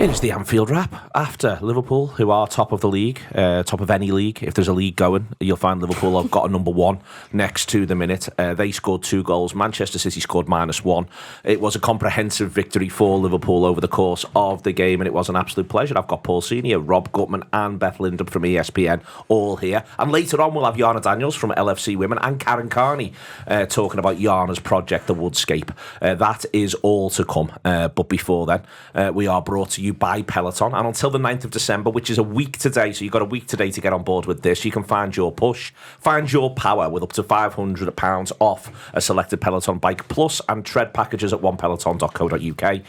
It is the Anfield Wrap after Liverpool, who are top of the league, top of any league. If there's a league going, you'll find Liverpool have got a number one next to them in it. They scored 2 goals. Manchester City scored -1. It was a comprehensive victory for Liverpool over the course of the game, and it was an absolute pleasure. I've got Paul Senior, Rob Gutmann and Beth Lindop from ESPN all here. And later on, we'll have Yana Daniels from LFC Women and Karen Carney talking about Yana's project, The Woodscape. That is all to come. But before then, we are brought to you by Peloton, and until the 9th of December, which is a week today, so you've got a week today to get on board with this. You can find your push, find your power with up to £500 off a selected Peloton bike plus and tread packages at onepeloton.co.uk.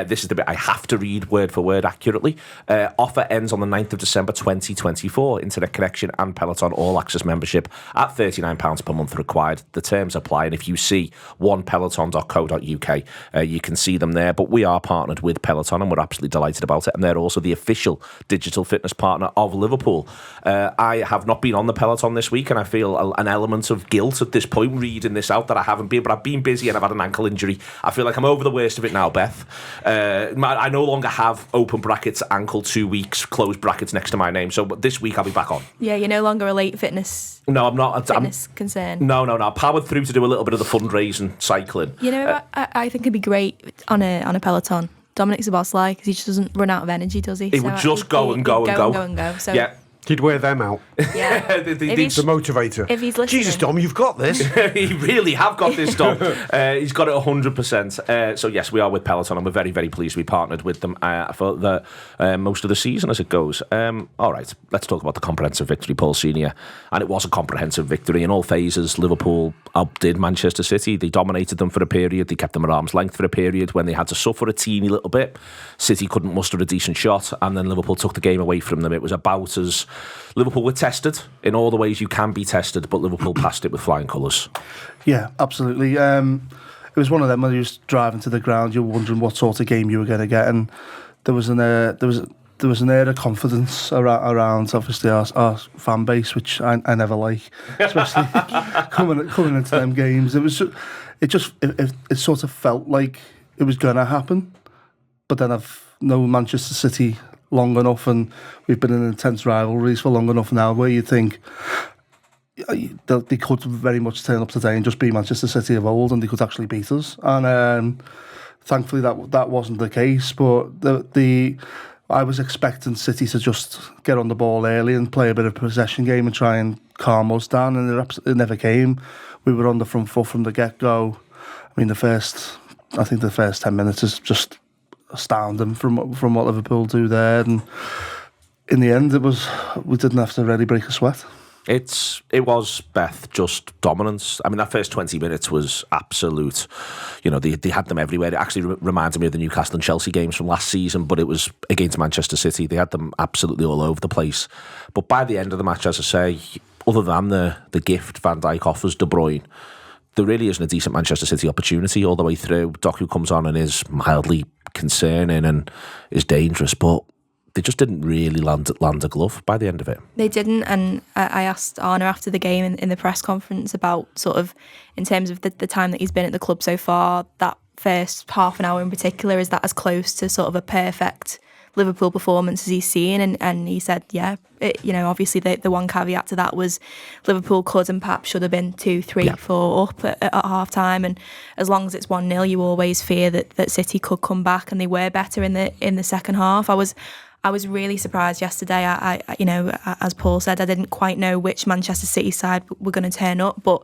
This is the bit I have to read word for word accurately. Offer ends on the 9th of December 2024. Internet connection and Peloton all access membership at £39 per month required. The terms apply, and if you see onepeloton.co.uk, you can see them there. But we are partnered with Peloton, and we're absolutely delighted about it, and they're also the official digital fitness partner of Liverpool. I have not been on the Peloton this week, and I feel an element of guilt at this point reading this out that I haven't been, but I've been busy and I've had an ankle injury. I feel like I'm over the worst of it now, Beth. I no longer have open brackets ankle 2 weeks closed brackets next to my name, so this week I'll be back on. Yeah, you're no longer a late fitness. No, I'm not. Fitness concern. No. I powered through to do a little bit of the fundraising cycling. You know, I think it'd be great on a Peloton. Dominic's the boss, because he just doesn't run out of energy, does he? He would just go and go. So yeah. He'd wear them out. Yeah. the motivator. If he's listening. Jesus, Dom, you've got this. He really have got this, Dom. He's got it 100%. So yes, we are with Peloton, and we're very, very pleased to be partnered with them for the most of the season as it goes. All right, let's talk about the comprehensive victory, Paul Senior. And it was a comprehensive victory in all phases. Liverpool outdid Manchester City. They dominated them for a period. They kept them at arm's length for a period when they had to suffer a teeny little bit. City couldn't muster a decent shot, and then Liverpool took the game away from them. It was about as Liverpool were tested in all the ways you can be tested, but Liverpool passed it with flying colours. Yeah, absolutely. It was one of them when you was driving to the ground, you were wondering what sort of game you were going to get, and there was an air of confidence around obviously our fan base, which I never like, especially coming into them games. It sort of felt like it was going to happen, but then I've known Manchester City long enough, and we've been in intense rivalries for long enough now, where you think they could very much turn up today and just be Manchester City of old, and they could actually beat us. And thankfully that wasn't the case. But I was expecting City to just get on the ball early and play a bit of a possession game and try and calm us down, and it never came. We were on the front foot from the get-go. I mean, the first 10 minutes is just astounding from what Liverpool do there, and in the end we didn't have to really break a sweat. It was, Beth, just dominance. I mean, that first 20 minutes was absolute. You know, they had them everywhere. It actually reminded me of the Newcastle and Chelsea games from last season, but it was against Manchester City. They had them absolutely all over the place. But by the end of the match, as I say, other than the gift Van Dijk offers De Bruyne, there really isn't a decent Manchester City opportunity all the way through. Doku comes on and is mildly concerning and is dangerous, but they just didn't really land a glove by the end of it. They didn't, and I asked Arna after the game in the press conference about sort of, in terms of the time that he's been at the club so far, that first half an hour in particular, is that as close to sort of a perfect Liverpool performance as he's seen? And he said, yeah, obviously the one caveat to that was Liverpool could and perhaps should have been 2, 3, 4 up at half time, and as long as it's 1-0, you always fear that City could come back, and they were better in the second half. I was really surprised yesterday. I as Paul said, I didn't quite know which Manchester City side were going to turn up, but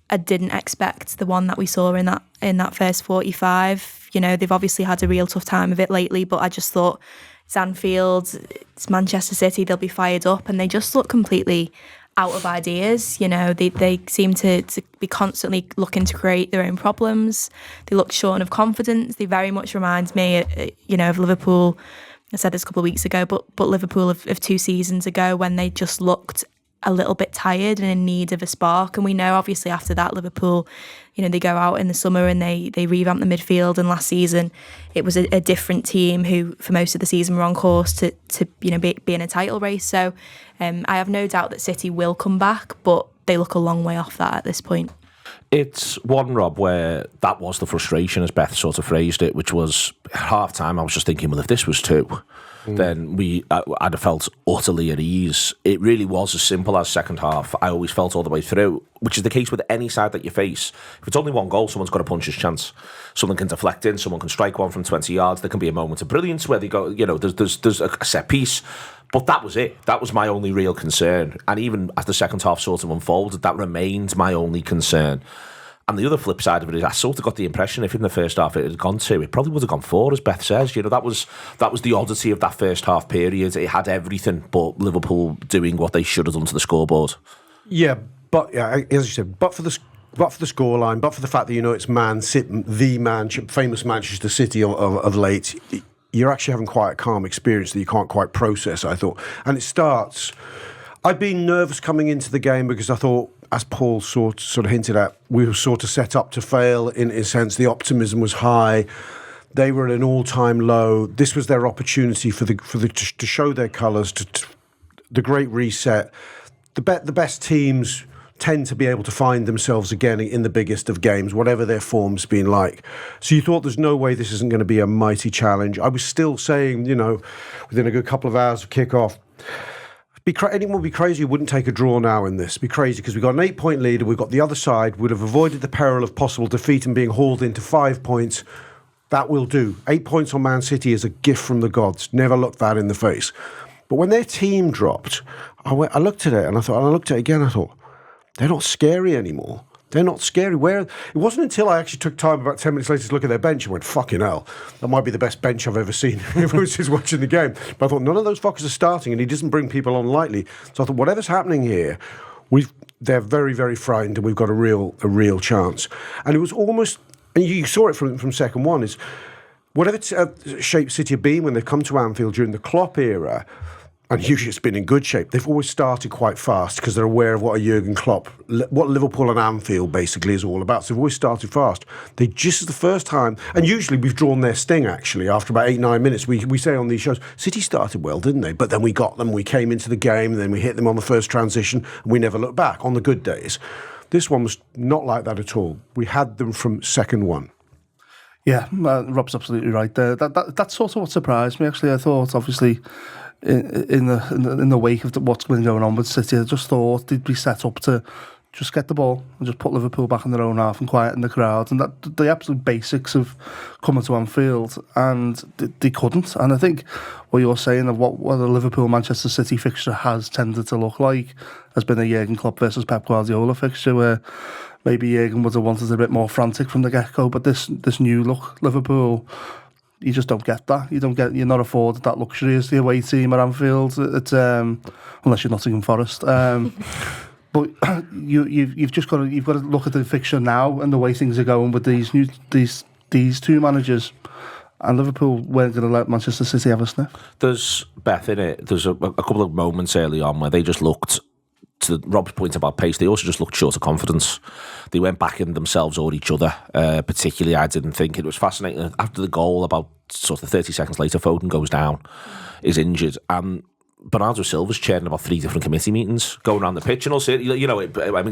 I didn't expect the one that we saw in that first 45. You know, they've obviously had a real tough time of it lately, but I just thought it's Anfield, it's Manchester City, they'll be fired up, and they just look completely out of ideas. You know, they seem to be constantly looking to create their own problems. They look short of confidence. They very much remind me, of Liverpool. I said this a couple of weeks ago, but Liverpool of 2 seasons ago, when they just looked a little bit tired and in need of a spark. And we know, obviously, after that, Liverpool, they go out in the summer and they revamp the midfield. And last season, it was a different team who, for most of the season, were on course to be in a title race. So I have no doubt that City will come back, but they look a long way off that at this point. It's one, Rob, where that was the frustration, as Beth sort of phrased it, which was at half time. I was just thinking, well, if this was 2, then I'd have felt utterly at ease. It really was as simple as second half. I always felt all the way through, which is the case with any side that you face. If it's only 1 goal, someone's got a puncher's chance. Someone can deflect in, someone can strike one from 20 yards. There can be a moment of brilliance where they go, there's a set piece. But that was it. That was my only real concern. And even as the second half sort of unfolded, that remained my only concern. And the other flip side of it is I sort of got the impression if in the first half it had gone 2, it probably would have gone 4, as Beth says. That was the oddity of that first half period. It had everything but Liverpool doing what they should have done to the scoreboard. Yeah, but as you said, but for the scoreline, but for the fact that it's famous Manchester City of late, you're actually having quite a calm experience that you can't quite process, I thought. And it starts... I'd been nervous coming into the game because I thought, as Paul sort of hinted at, we were sort of set up to fail in a sense. The optimism was high. They were at an all-time low. This was their opportunity to show their colours, to the great reset. The best teams tend to be able to find themselves again in the biggest of games, whatever their form's been like. So you thought there's no way this isn't going to be a mighty challenge. I was still saying, within a good couple of hours of kick-off, anyone would be crazy who wouldn't take a draw now in this. Be crazy because we've got an 8-point lead and we've got the other side. We'd have avoided the peril of possible defeat and being hauled into 5 points. That will do. 8 points on Man City is a gift from the gods. Never looked that in the face. But when their team dropped, I looked at it and I looked at it again. I thought, they're not scary anymore. They're not scary. It wasn't until I actually took time about 10 minutes later to look at their bench and went, fucking hell, that might be the best bench I've ever seen if I was just watching the game. But I thought, none of those fuckers are starting and he doesn't bring people on lightly. So I thought, whatever's happening here, they're very, very frightened and we've got a real chance. And it was almost, and you saw it from second one, is whatever shape City have been when they've come to Anfield during the Klopp era, and usually it's been in good shape. They've always started quite fast because they're aware of what a Jurgen Klopp, what Liverpool and Anfield basically is all about. So they've always started fast. They just as the first time, and usually we've drawn their sting actually after about 8-9 minutes. We say on these shows, City started well, didn't they? But then we got them, we came into the game, and then we hit them on the first transition, and we never looked back on the good days. This one was not like that at all. We had them from second one. Yeah, Rob's absolutely right there. That's sort of what surprised me actually. I thought obviously in the wake of what's been going on with City, I just thought they'd be set up to just get the ball and just put Liverpool back in their own half and quieten the crowd, and that the absolute basics of coming to Anfield, and they couldn't. And I think what you're saying of what the Liverpool-Manchester City fixture has tended to look like has been a Jurgen Klopp versus Pep Guardiola fixture, where maybe Jurgen would have wanted a bit more frantic from the get-go, but this new look Liverpool, you just don't get that. You're not afforded that luxury as the away team at Anfield. It's unless you're Nottingham Forest. But you've got to look at the fixture now and the way things are going with these two managers. And Liverpool weren't going to let Manchester City have a sniff. There's, Beth, in it, there's a couple of moments early on where they just looked, to Rob's point about pace, they also just looked short of confidence. They went back in themselves or each other. Particularly, I didn't think. It was fascinating. After the goal, about sort of 30 seconds later, Foden goes down, is injured, and Bernardo Silva's chairing about 3 different committee meetings going around the pitch. And also,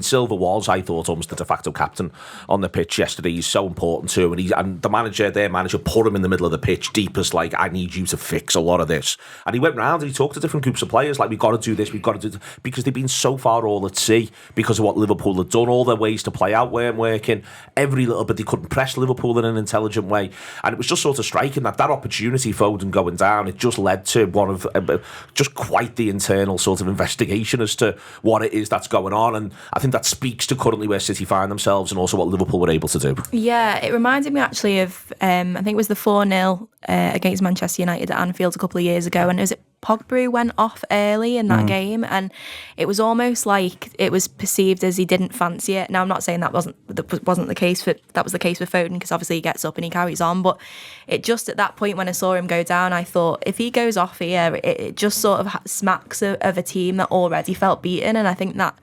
Silva was, I thought, almost the de facto captain on the pitch yesterday. He's so important to him. And their manager, put him in the middle of the pitch, deepest, like, I need you to fix a lot of this. And he went round and he talked to different groups of players, like, we've got to do this, we've got to do this, because they've been so far all at sea because of what Liverpool had done. All their ways to play out weren't working. Every little bit, they couldn't press Liverpool in an intelligent way. And it was just sort of striking that opportunity, Foden going down, it just led to one of just quite the internal sort of investigation as to what it is that's going on, and I think that speaks to currently where City find themselves and also what Liverpool were able to do. Yeah, it reminded me actually of I think it was the 4-0 against Manchester United at Anfield a couple of years ago, and was it Pogba who went off early in that game, and it was almost like it was perceived as he didn't fancy it. Now, I'm not saying that wasn't the case that was the case with Foden, because obviously he gets up and he carries on, but it just at that point when I saw him go down, I thought if he goes off here, it just sort of smacks of a team that already felt beaten. And I think that,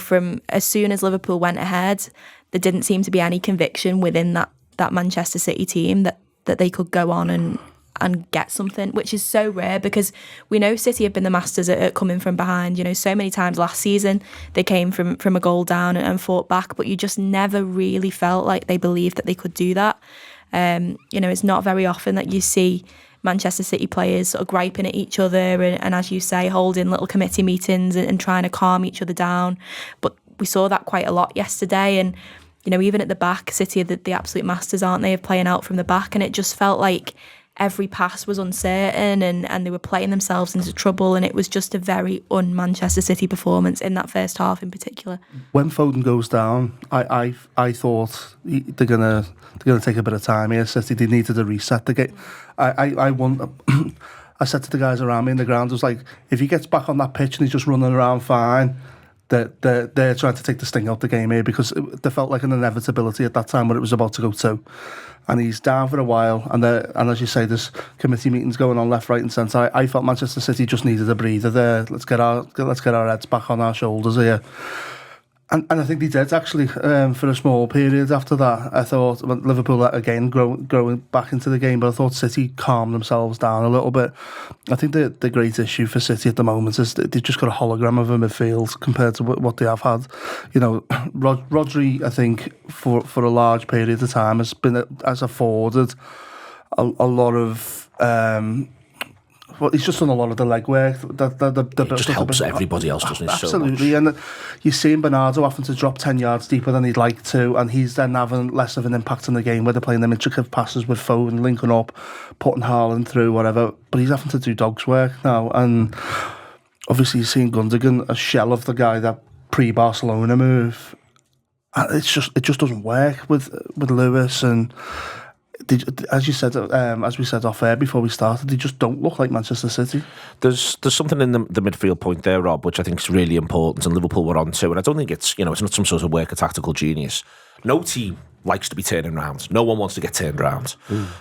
from as soon as Liverpool went ahead, there didn't seem to be any conviction within that Manchester City team that they could go on and get something, which is so rare because we know City have been the masters at coming from behind. So many times last season they came from a goal down and fought back, but you just never really felt like they believed that they could do that. It's not very often that you see Manchester City players sort of griping at each other and as you say, holding little committee meetings and trying to calm each other down. But we saw that quite a lot yesterday, and even at the back, City are the absolute masters, aren't they, of playing out from the back, and it just felt like every pass was uncertain and they were playing themselves into trouble, and it was just a very un-Manchester City performance in that first half in particular. When Foden goes down, I thought they're gonna take a bit of time here. City, they needed to reset the game. I said to the guys around me in the ground, I was like, if he gets back on that pitch and he's just running around fine, they're trying to take the sting out the game here, because there felt like an inevitability at that time when it was about to go 2. And he's down for a while, and as you say, there's committee meetings going on left, right, and centre. I felt Manchester City just needed a breather there. Let's get our heads back on our shoulders here. And I think they did, actually, for a small period after that. I thought Liverpool, again, growing back into the game, but I thought City calmed themselves down a little bit. I think the great issue for City at the moment is that they've just got a hologram of a midfield compared to what they have had. Rodri, I think, for a large period of time, has afforded a lot of... he's just done a lot of the legwork. It just helps everybody else, doesn't it? Absolutely. So much. And you're seeing Bernardo having to drop 10 yards deeper than he'd like to, and he's then having less of an impact on the game, where they're playing them intricate passes with Foden, linking up, putting Haaland through, whatever. But he's having to do dog's work now. And obviously you're seeing Gundogan, a shell of the guy that pre-Barcelona move. And it just doesn't work with Lewis, and... as you said, as we said off air before we started, they just don't look like Manchester City. There's something in the midfield point there, Rob, which I think is really important, and Liverpool were on to. And I don't think it's not some sort of work of tactical genius. No team likes to be turning around. No one wants to get turned around.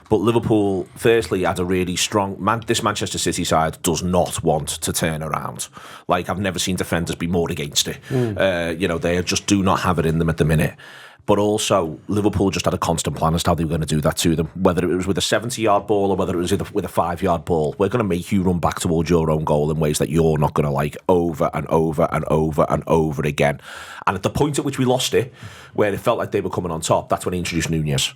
But Liverpool, firstly, had a really strong... this Manchester City side does not want to turn around. Like, I've never seen defenders be more against it. They just do not have it in them at the minute. But also, Liverpool just had a constant plan as to how they were going to do that to them. Whether it was with a 70-yard ball or whether it was with a 5-yard ball, we're going to make you run back towards your own goal in ways that you're not going to like, over and over and over and over again. And at the point at which we lost it, where it felt like they were coming on top, that's when he introduced Nunez.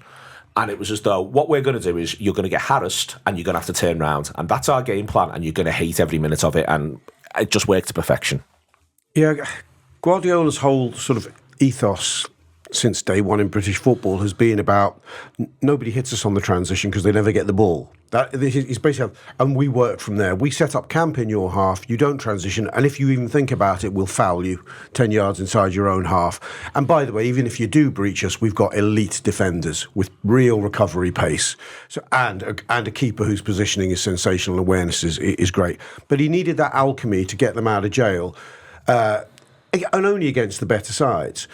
And it was as though, what we're going to do is you're going to get harassed and you're going to have to turn around. And that's our game plan, and you're going to hate every minute of it. And it just worked to perfection. Yeah, Guardiola's whole sort of ethos since day one in British football has been about nobody hits us on the transition because they never get the ball. That is basically, and we work from there. We set up camp in your half, you don't transition, and if you even think about it, we'll foul you 10 yards inside your own half. And by the way, even if you do breach us, we've got elite defenders with real recovery pace, and a keeper whose positioning is sensational, awareness is great. But he needed that alchemy to get them out of jail, and only against the better sides.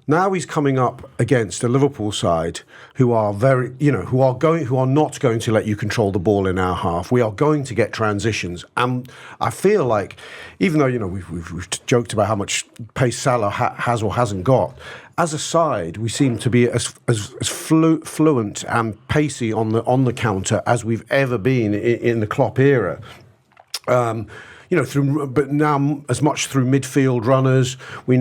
Now he's coming up against a Liverpool side who are who are not going to let you control the ball in our half. We are going to get transitions, and I feel like, even though we've joked about how much pace Salah has or hasn't got, as a side we seem to be as fluent and pacey on the counter as we've ever been in the Klopp era. But now as much through midfield runners. We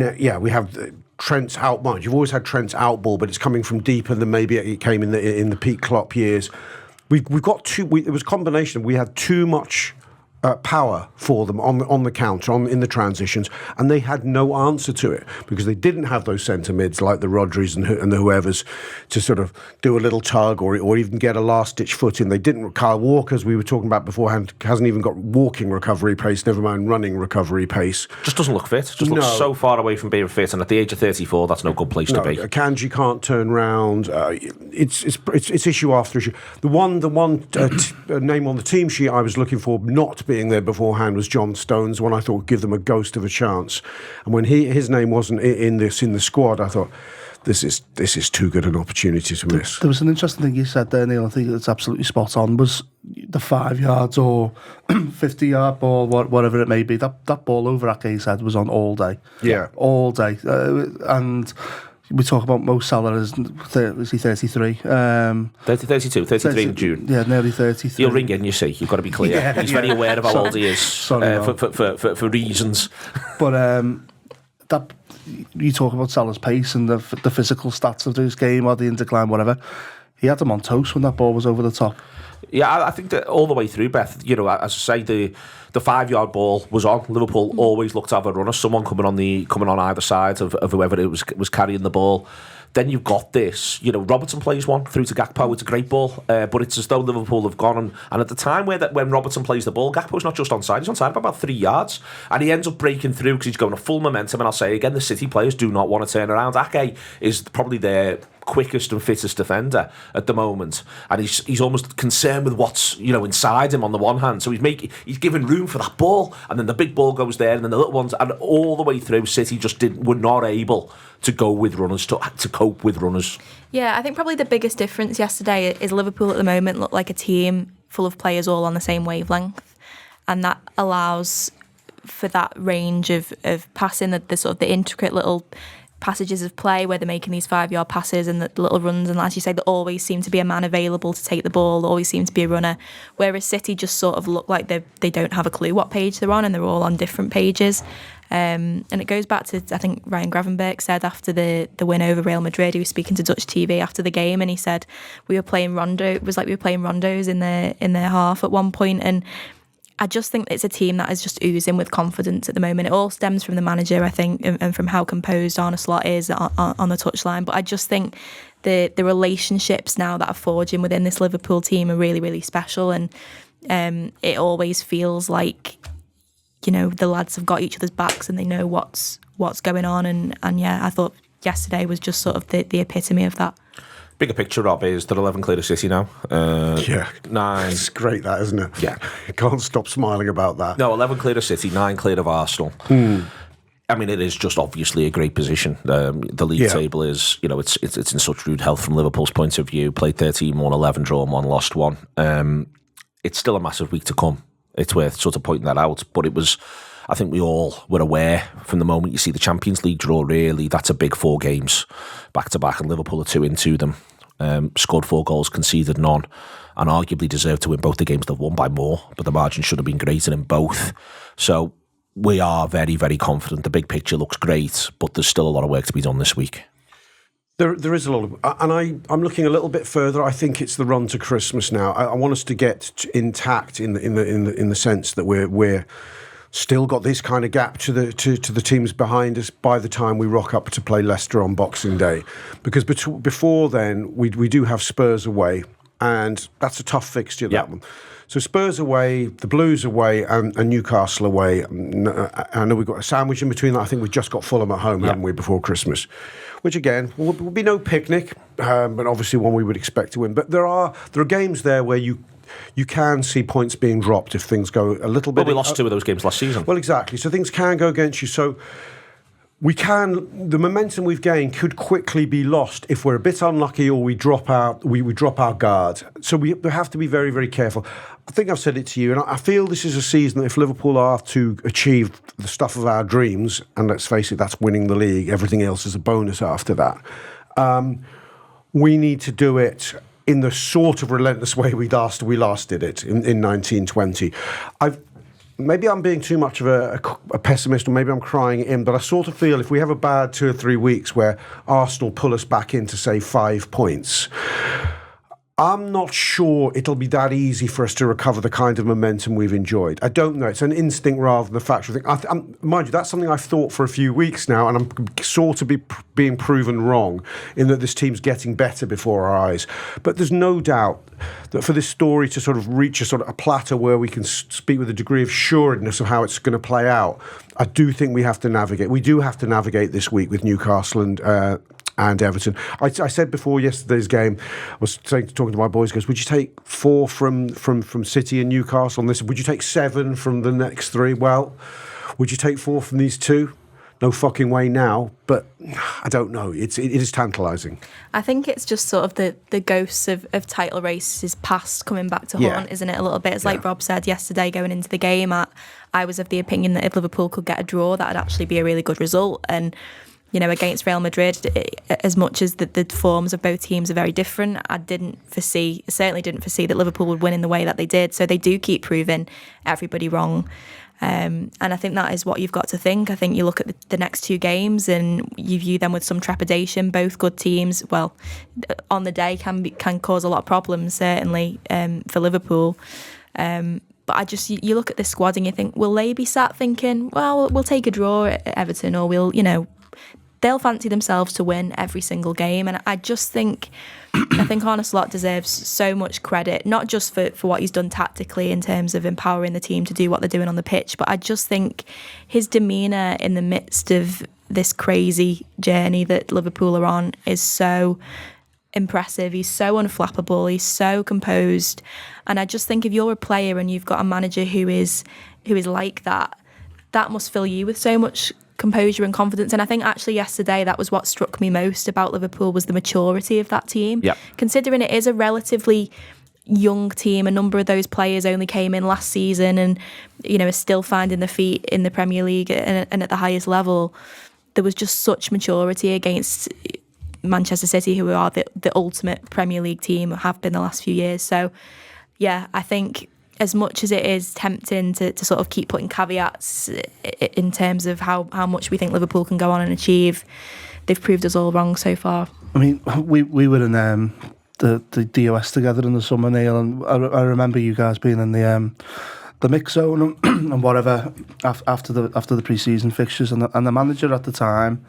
have Trent's outmarch. You've always had Trent's outball, but it's coming from deeper than maybe it came in the peak Klopp years. We've got it was a combination. We had too much power for them on the counter, in the transitions, and they had no answer to it because they didn't have those centre mids like the Rodris and the whoever's to sort of do a little tug or even get a last ditch foot in. They didn't. Kyle Walker, as we were talking about beforehand, hasn't even got walking recovery pace, never mind running recovery pace. Just doesn't look fit. Just looks so far away from being fit, and at the age of 34, that's no good place to be. Kanji can't turn round. It's issue after issue. The one name on the team sheet I was looking for not being there beforehand was John Stones, one I thought would give them a ghost of a chance. And when his name wasn't in the squad, I thought this is too good an opportunity to miss. There was an interesting thing you said there, Neil. I think it's absolutely spot on. Was the 5 yards or 50-yard ball, whatever it may be, that ball over Ake's head was on all day. Yeah, all day, and we talk about Mo Salah as is he 33? 33 in June. Yeah, nearly 33. He'll ring in, you see. You've got to be clear. He's very aware of how old he is for reasons. But that you talk about Salah's pace and the physical stats of this game or the in decline, whatever. He had them on toast when that ball was over the top. Yeah, I think that all the way through, Beth, you know, as I say, the 5-yard ball was on. Liverpool always looked to have a runner, someone coming on either side of whoever it was carrying the ball. Then you've got this, you know, Robertson plays one through to Gakpo. It's a great ball, but it's as though Liverpool have gone and at the time when Robertson plays the ball, Gakpo's not just onside, he's onside by about 3 yards, and he ends up breaking through because he's going at full momentum. And I'll say again, the City players do not want to turn around. Ake is probably their quickest and fittest defender at the moment, and he's almost concerned with what's, you know, inside him on the one hand, so he's giving room for that ball, and then the big ball goes there, and then the little ones, and all the way through, City just were not able to go with runners, to cope with runners. Yeah, I think probably the biggest difference yesterday is Liverpool at the moment look like a team full of players all on the same wavelength, and that allows for that range of passing, the sort of the intricate little passages of play where they're making these 5-yard passes and the little runs, and as you say, there always seem to be a man available to take the ball, there always seem to be a runner, whereas City just sort of look like they don't have a clue what page they're on, and they're all on different pages. And it goes back to, I think Ryan Gravenberch said after the win over Real Madrid, he was speaking to Dutch TV after the game, and he said we were playing rondo. It was like we were playing rondos in their half at one point, and I just think it's a team that is just oozing with confidence at the moment. It all stems from the manager, I think, and from how composed Arne Slot is on the touchline. But I just think the relationships now that are forging within this Liverpool team are really, really special, and it always feels like, you know, the lads have got each other's backs and they know what's going on. And yeah, I thought yesterday was just sort of the epitome of that. Bigger picture, Rob, is that 11 cleared of City now. 9. It's great, that, isn't it? Yeah. You can't stop smiling about that. No, 11 cleared of City, 9 cleared of Arsenal. I mean, it is just obviously a great position. The league table is, you know, it's in such rude health from Liverpool's point of view. Played 13, won 11, drawn 1, lost 1. It's still a massive week to come. It's worth sort of pointing that out. But it was, I think we all were aware from the moment you see the Champions League draw, really, that's a big 4 games back-to-back, and Liverpool are 2 into them. Scored 4 goals, conceded none, and arguably deserved to win both the games. They've won by more, but the margin should have been greater in both. So we are very, very confident. The big picture looks great, but there's still a lot of work to be done this week. There is a lot of, and I'm looking a little bit further. I think it's the run to Christmas now. I want us to get intact in the sense that we're still got this kind of gap to the teams behind us by the time we rock up to play Leicester on Boxing Day, because before then we do have Spurs away, and that's a tough fixture, that one. So Spurs away, the Blues away, and Newcastle away. I know we've got a sandwich in between that. I think we've just got Fulham at home, haven't we, before Christmas? Which again will be no picnic, but obviously one we would expect to win. But there are games there where you can see points being dropped if things go a little bit. Well, we lost 2 of those games last season. Well, exactly. So things can go against you. So the momentum we've gained could quickly be lost if we're a bit unlucky or we drop our guard. So we have to be very, very careful. I think I've said it to you, and I feel this is a season that if Liverpool are to achieve the stuff of our dreams, and let's face it, that's winning the league, everything else is a bonus after that, we need to do it in the sort of relentless way we last did it in 1920. Maybe I'm being too much of a pessimist, or maybe I'm crying it in, but I sort of feel if we have a bad 2 or 3 weeks where Arsenal pull us back into, say, 5 points, I'm not sure it'll be that easy for us to recover the kind of momentum we've enjoyed. I don't know. It's an instinct rather than a factual thing. Mind you, that's something I've thought for a few weeks now, and I'm sort of being proven wrong in that this team's getting better before our eyes. But there's no doubt that for this story to sort of reach a plateau where we can speak with a degree of sureness of how it's going to play out, I do think we have to navigate. We do have to navigate this week with Newcastle and Everton. I said before yesterday's game, I was talking to my boys, goes, would you take 4 from City and Newcastle on this? Would you take 7 from the next 3? Well, would you take 4 from these 2? No fucking way now, but I don't know. It is tantalising. I think it's just sort of the ghosts of title races past coming back to haunt, isn't it, a little bit? It's like Rob said yesterday going into the game, I was of the opinion that if Liverpool could get a draw, that would actually be a really good result. And against Real Madrid, as much as the forms of both teams are very different, I certainly didn't foresee that Liverpool would win in the way that they did. So they do keep proving everybody wrong. And I think that is what you've got to think. I think you look at the next 2 games and you view them with some trepidation. Both good teams, well, on the day can cause a lot of problems, certainly, for Liverpool. But you look at this squad and you think, will they be sat thinking, well, we'll take a draw at Everton, or they'll fancy themselves to win every single game. And I just think, Arne Slot deserves so much credit, not just for what he's done tactically in terms of empowering the team to do what they're doing on the pitch, but I just think his demeanour in the midst of this crazy journey that Liverpool are on is so impressive. He's so unflappable. He's so composed. And I just think if you're a player and you've got a manager who is like that must fill you with so much composure and confidence. And I think actually yesterday that was what struck me most about Liverpool, was the maturity of that team. Yep. Considering it is a relatively young team, a number of those players only came in last season and are still finding their feet in the Premier League and at the highest level. There was just such maturity against Manchester City, who are the ultimate Premier League team, have been the last few years. So yeah, I think as much as it is tempting to sort of keep putting caveats in terms of how much we think Liverpool can go on and achieve, they've proved us all wrong so far. I mean, we were in the DOS together in the summer, Neil, and I remember you guys being in the mix zone and whatever after the pre-season fixtures, and the manager at the time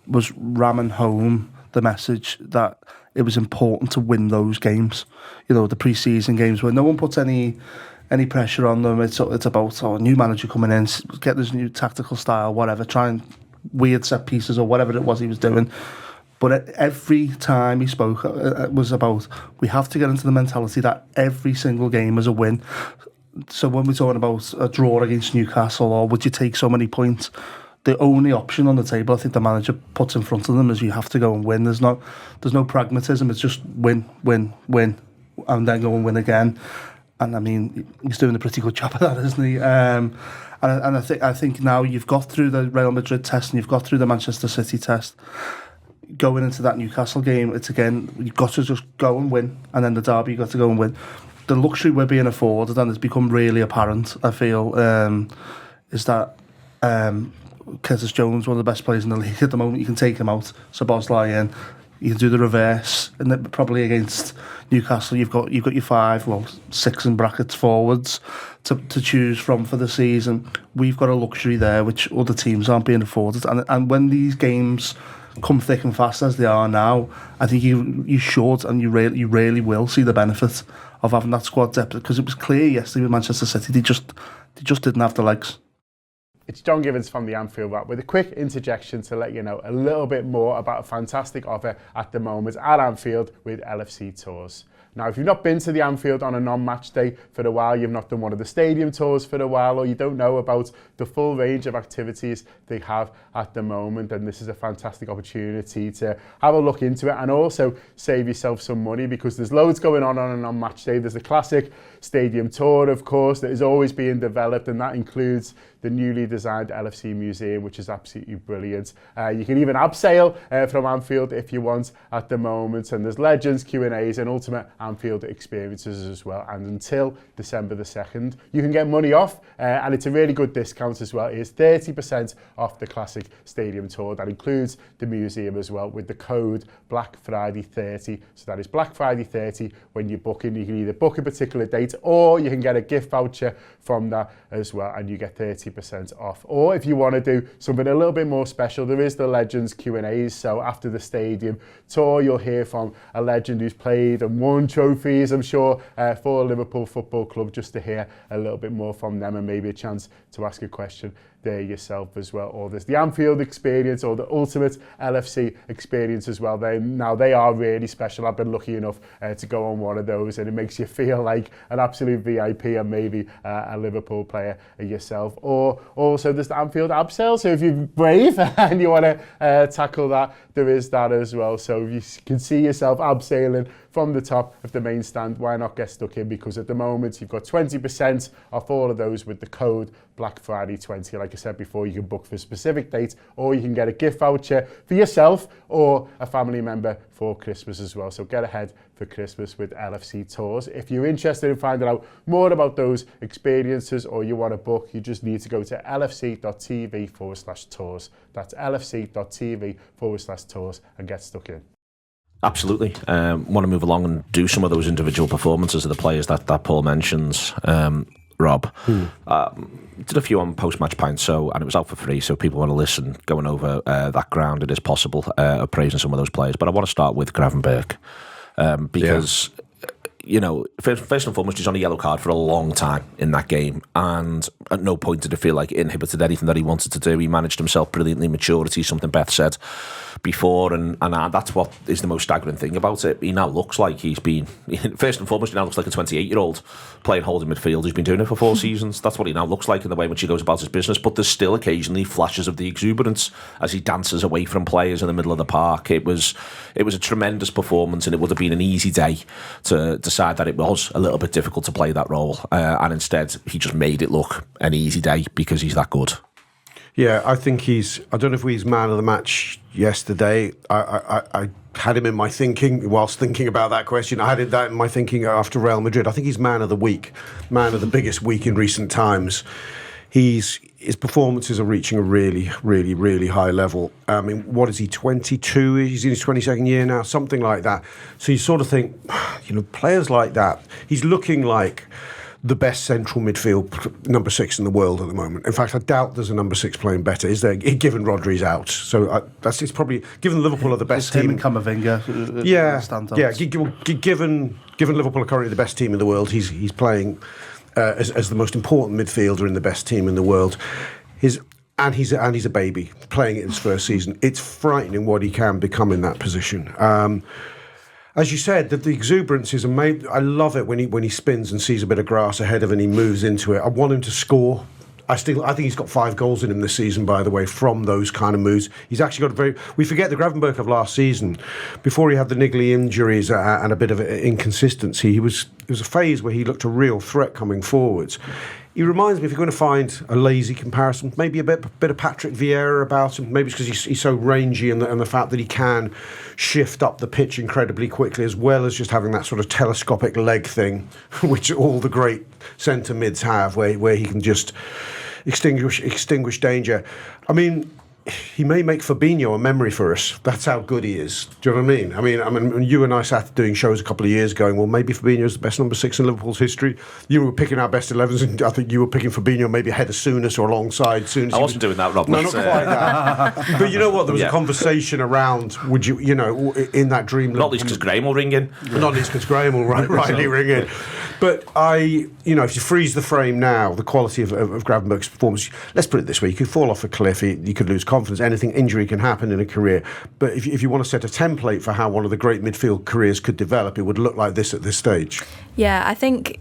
was ramming home the message that it was important to win those games, the pre-season games where no one puts any pressure on them. It's about a new manager coming in, get this new tactical style, whatever, trying weird set pieces or whatever it was he was doing. But every time he spoke, it was about, we have to get into the mentality that every single game is a win. So when we're talking about a draw against Newcastle, or would you take so many points, the only option on the table I think the manager puts in front of them is you have to go and win. There's no pragmatism. It's just win, and then go and win again. And I mean, he's doing a pretty good job of that, isn't he? And I think now you've got through the Real Madrid test and you've got through the Manchester City test. Going into that Newcastle game, it's again, you've got to just go and win, and then the derby you've got to go and win. The luxury we're being afforded, and it's become really apparent, I feel, is that Curtis Jones, one of the best players in the league at the moment, you can take him out, Szoboszlai in, you can do the reverse, and then probably against Newcastle you've got your 6 in brackets forwards to choose from for the season. We've got a luxury there which other teams aren't being afforded, and when these games come thick and fast as they are now, I think you should and you really will see the benefit of having that squad depth, because it was clear yesterday with Manchester City they just didn't have the legs. It's John Givens from the Anfield Wrap with a quick interjection to let you know a little bit more about a fantastic offer at the moment at Anfield with LFC Tours. Now, if you've not been to the Anfield on a non-match day for a while, you've not done one of the stadium tours for a while, or you don't know about the full range of activities they have at the moment, then this is a fantastic opportunity to have a look into it and also save yourself some money, because there's loads going on a non-match day. There's the classic stadium tour, of course, that is always being developed, and that includes the newly designed LFC Museum, which is absolutely brilliant. You can even abseil from Anfield if you want at the moment, and there's Legends, Q&As and ultimate Anfield experiences as well. And until December the 2nd, you can get money off, and it's a really good discount as well. It is 30% off the classic stadium tour. That includes the museum as well, with the code Black Friday 30. So that is Black Friday 30 when you're booking. You can either book a particular date, or you can get a gift voucher from that as well, and you get 30% off. Or if you want to do something a little bit more special, there is the Legends Q&As. So after the stadium tour, you'll hear from a legend who's played and won trophies, I'm sure, for Liverpool Football Club, just to hear a little bit more from them and maybe a chance to ask a question there yourself as well. Or there's the Anfield experience, or the ultimate LFC experience as well. They are really special. I've been lucky enough to go on one of those, and it makes you feel like an absolute VIP and maybe a Liverpool player yourself. Or also there's the Anfield abseil, so if you're brave and you want to tackle that, there is that as well. So if you can see yourself abseiling from the top of the main stand. Why not get stuck in? Because at the moment you've got 20% off all of those with the code Black Friday 20. Like I said before, you can book for a specific date, or you can get a gift voucher for yourself or a family member for Christmas as well. So get ahead for Christmas with LFC Tours. If you're interested in finding out more about those experiences, or you want to book, you just need to go to lfc.tv/tours. That's lfc.tv/tours and get stuck in. Absolutely. Want to move along and do some of those individual performances of the players that Paul mentions. Rob, did a few on post-match pints, and it was out for free, so people want to listen, going over that ground, it is possible, appraising some of those players. But I want to start with Gravenberch, because, you know, first and foremost, he's on a yellow card for a long time in that game, and at no point did it feel like it inhibited anything that he wanted to do. He managed himself brilliantly. Maturity, something Beth said before, and that's what is the most staggering thing about it. He now looks like he's been, first and foremost, he now looks like a 28-year-old playing holding midfield. He's been doing it for 4 seasons. That's what he now looks like in the way in which he goes about his business. But there's still occasionally flashes of the exuberance as he dances away from players in the middle of the park. It was a tremendous performance, and it would have been an easy day to decide that it was a little bit difficult to play that role, and instead he just made it look an easy day because he's that good. Yeah, I think I don't know if he's man of the match yesterday. I had him in my thinking whilst thinking about that question. I had that in my thinking after Real Madrid. I think he's man of the week, man of the biggest week in recent times. His performances are reaching a really, really, really high level. I mean, what is he, 22? He's in his 22nd year now, something like that. So you sort of think, you know, players like that, he's looking like the best central midfield number 6 in the world at the moment. In fact, I doubt there's a number 6 playing better, is there? Given Rodri's out, so it's probably, given Liverpool are the best team. Him and Camavinga. Given Liverpool are currently the best team in the world, he's playing as the most important midfielder in the best team in the world. He's a baby playing it in his first season. It's frightening what he can become in that position. As you said, that the exuberance is amazing. I love it when he spins and sees a bit of grass ahead of him and he moves into it. I want him to score. I think he's got 5 goals in him this season, by the way, from those kind of moves. He's actually got we forget the Gravenberch of last season, before he had the niggly injuries and a bit of inconsistency. It was a phase where he looked a real threat coming forwards. He reminds me, if you're going to find a lazy comparison, maybe a bit of Patrick Vieira about him. Maybe it's because he's so rangy and the fact that he can shift up the pitch incredibly quickly, as well as just having that sort of telescopic leg thing, which all the great centre mids have, where he can just extinguish danger. I mean, he may make Fabinho a memory for us. That's how good he is. Do you know what I mean? I mean, you and I sat doing shows a couple of years going, well, maybe Fabinho is the best number 6 in Liverpool's history. You were picking our best 11s, and I think you were picking Fabinho maybe ahead of Souness or alongside Souness. I wasn't doing that, Rob. No, not quite that. But you know what? There was a conversation around, would you know, in that dream. Not least because Graham will ring in. Not least because Graham will rightly ring in. But if you freeze the frame now, the quality of Gravenberch's performance, let's put it this way, you could fall off a cliff, you could lose confidence, injury can happen in a career. But if you want to set a template for how one of the great midfield careers could develop, it would look like this at this stage. Yeah, I think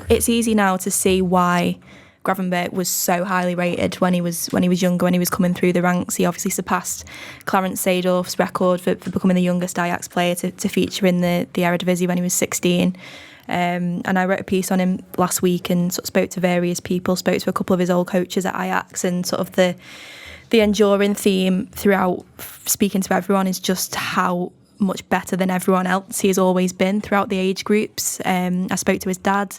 it's easy now to see why Gravenberch was so highly rated when he was younger, when he was coming through the ranks. He obviously surpassed Clarence Seedorf's record for becoming the youngest Ajax player to feature in the Eredivisie when he was 16. And I wrote a piece on him last week and sort of spoke to various people, spoke to a couple of his old coaches at Ajax, and sort of the enduring theme throughout speaking to everyone is just how much better than everyone else he has always been throughout the age groups. I spoke to his dad,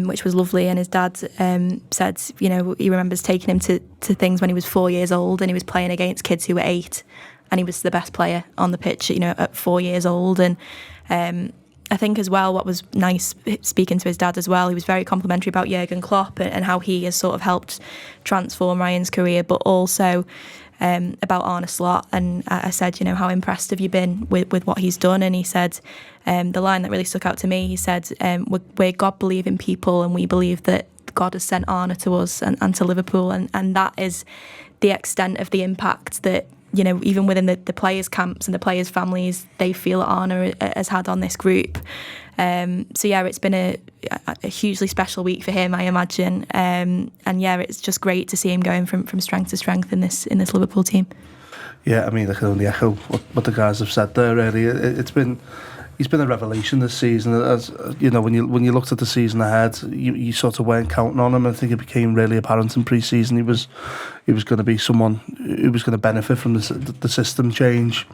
which was lovely, and his dad said, you know, he remembers taking him to things when he was 4 years old and he was playing against kids who were 8, and he was the best player on the pitch, you know, at 4 years old. And I think as well, what was nice speaking to his dad as well, he was very complimentary about Jurgen Klopp and how he has sort of helped transform Ryan's career, but also about Arne Slot. And I said, you know, how impressed have you been with what he's done? And he said, the line that really stuck out to me, he said, we're God-believing people, and we believe that God has sent Arne to us and to Liverpool. And that is the extent of the impact that, you know, even within the players' camps and the players' families, they feel Arne has had on this group. So yeah, it's been a hugely special week for him, I imagine. And yeah, it's just great to see him going from strength to strength in this Liverpool team. Yeah, I mean, I can only echo what the guys have said there. Really, it's been he's been a revelation this season. As you know, when you looked at the season ahead, you sort of weren't counting on him. I think it became really apparent in pre-season he was going to be someone who was going to benefit from the system change.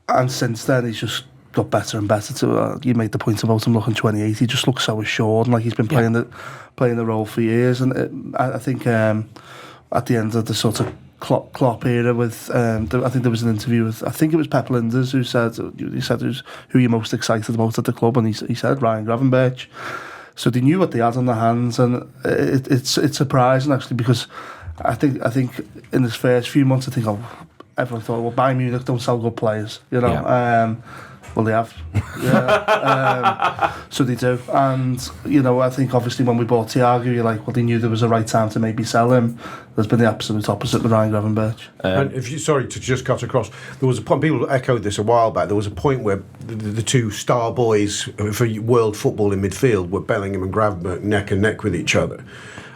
And since then, he's just got better and better. You made the point about him looking 28. He just looks so assured, and like he's been playing the role for years. And I think at the end of the sort of Klopp era, with I think there was an interview with, I think it was Pep Linders, who said who you're most excited about at the club, and he said Ryan Gravenberch. So they knew what they had on their hands, and it's surprising actually, because I think in his first few months, I think everyone thought, well, Bayern Munich don't sell good players, you know. Yeah. Well, they have. Yeah. So they do. And, you know, I think obviously when we bought Thiago, you're like, well, they knew there was a right time to maybe sell him. There's been the absolute opposite with Ryan Gravenberch. And sorry to just cut across, there was a point, people echoed this a while back, there was a point where the two star boys for world football in midfield were Bellingham and Gravenberch neck and neck with each other.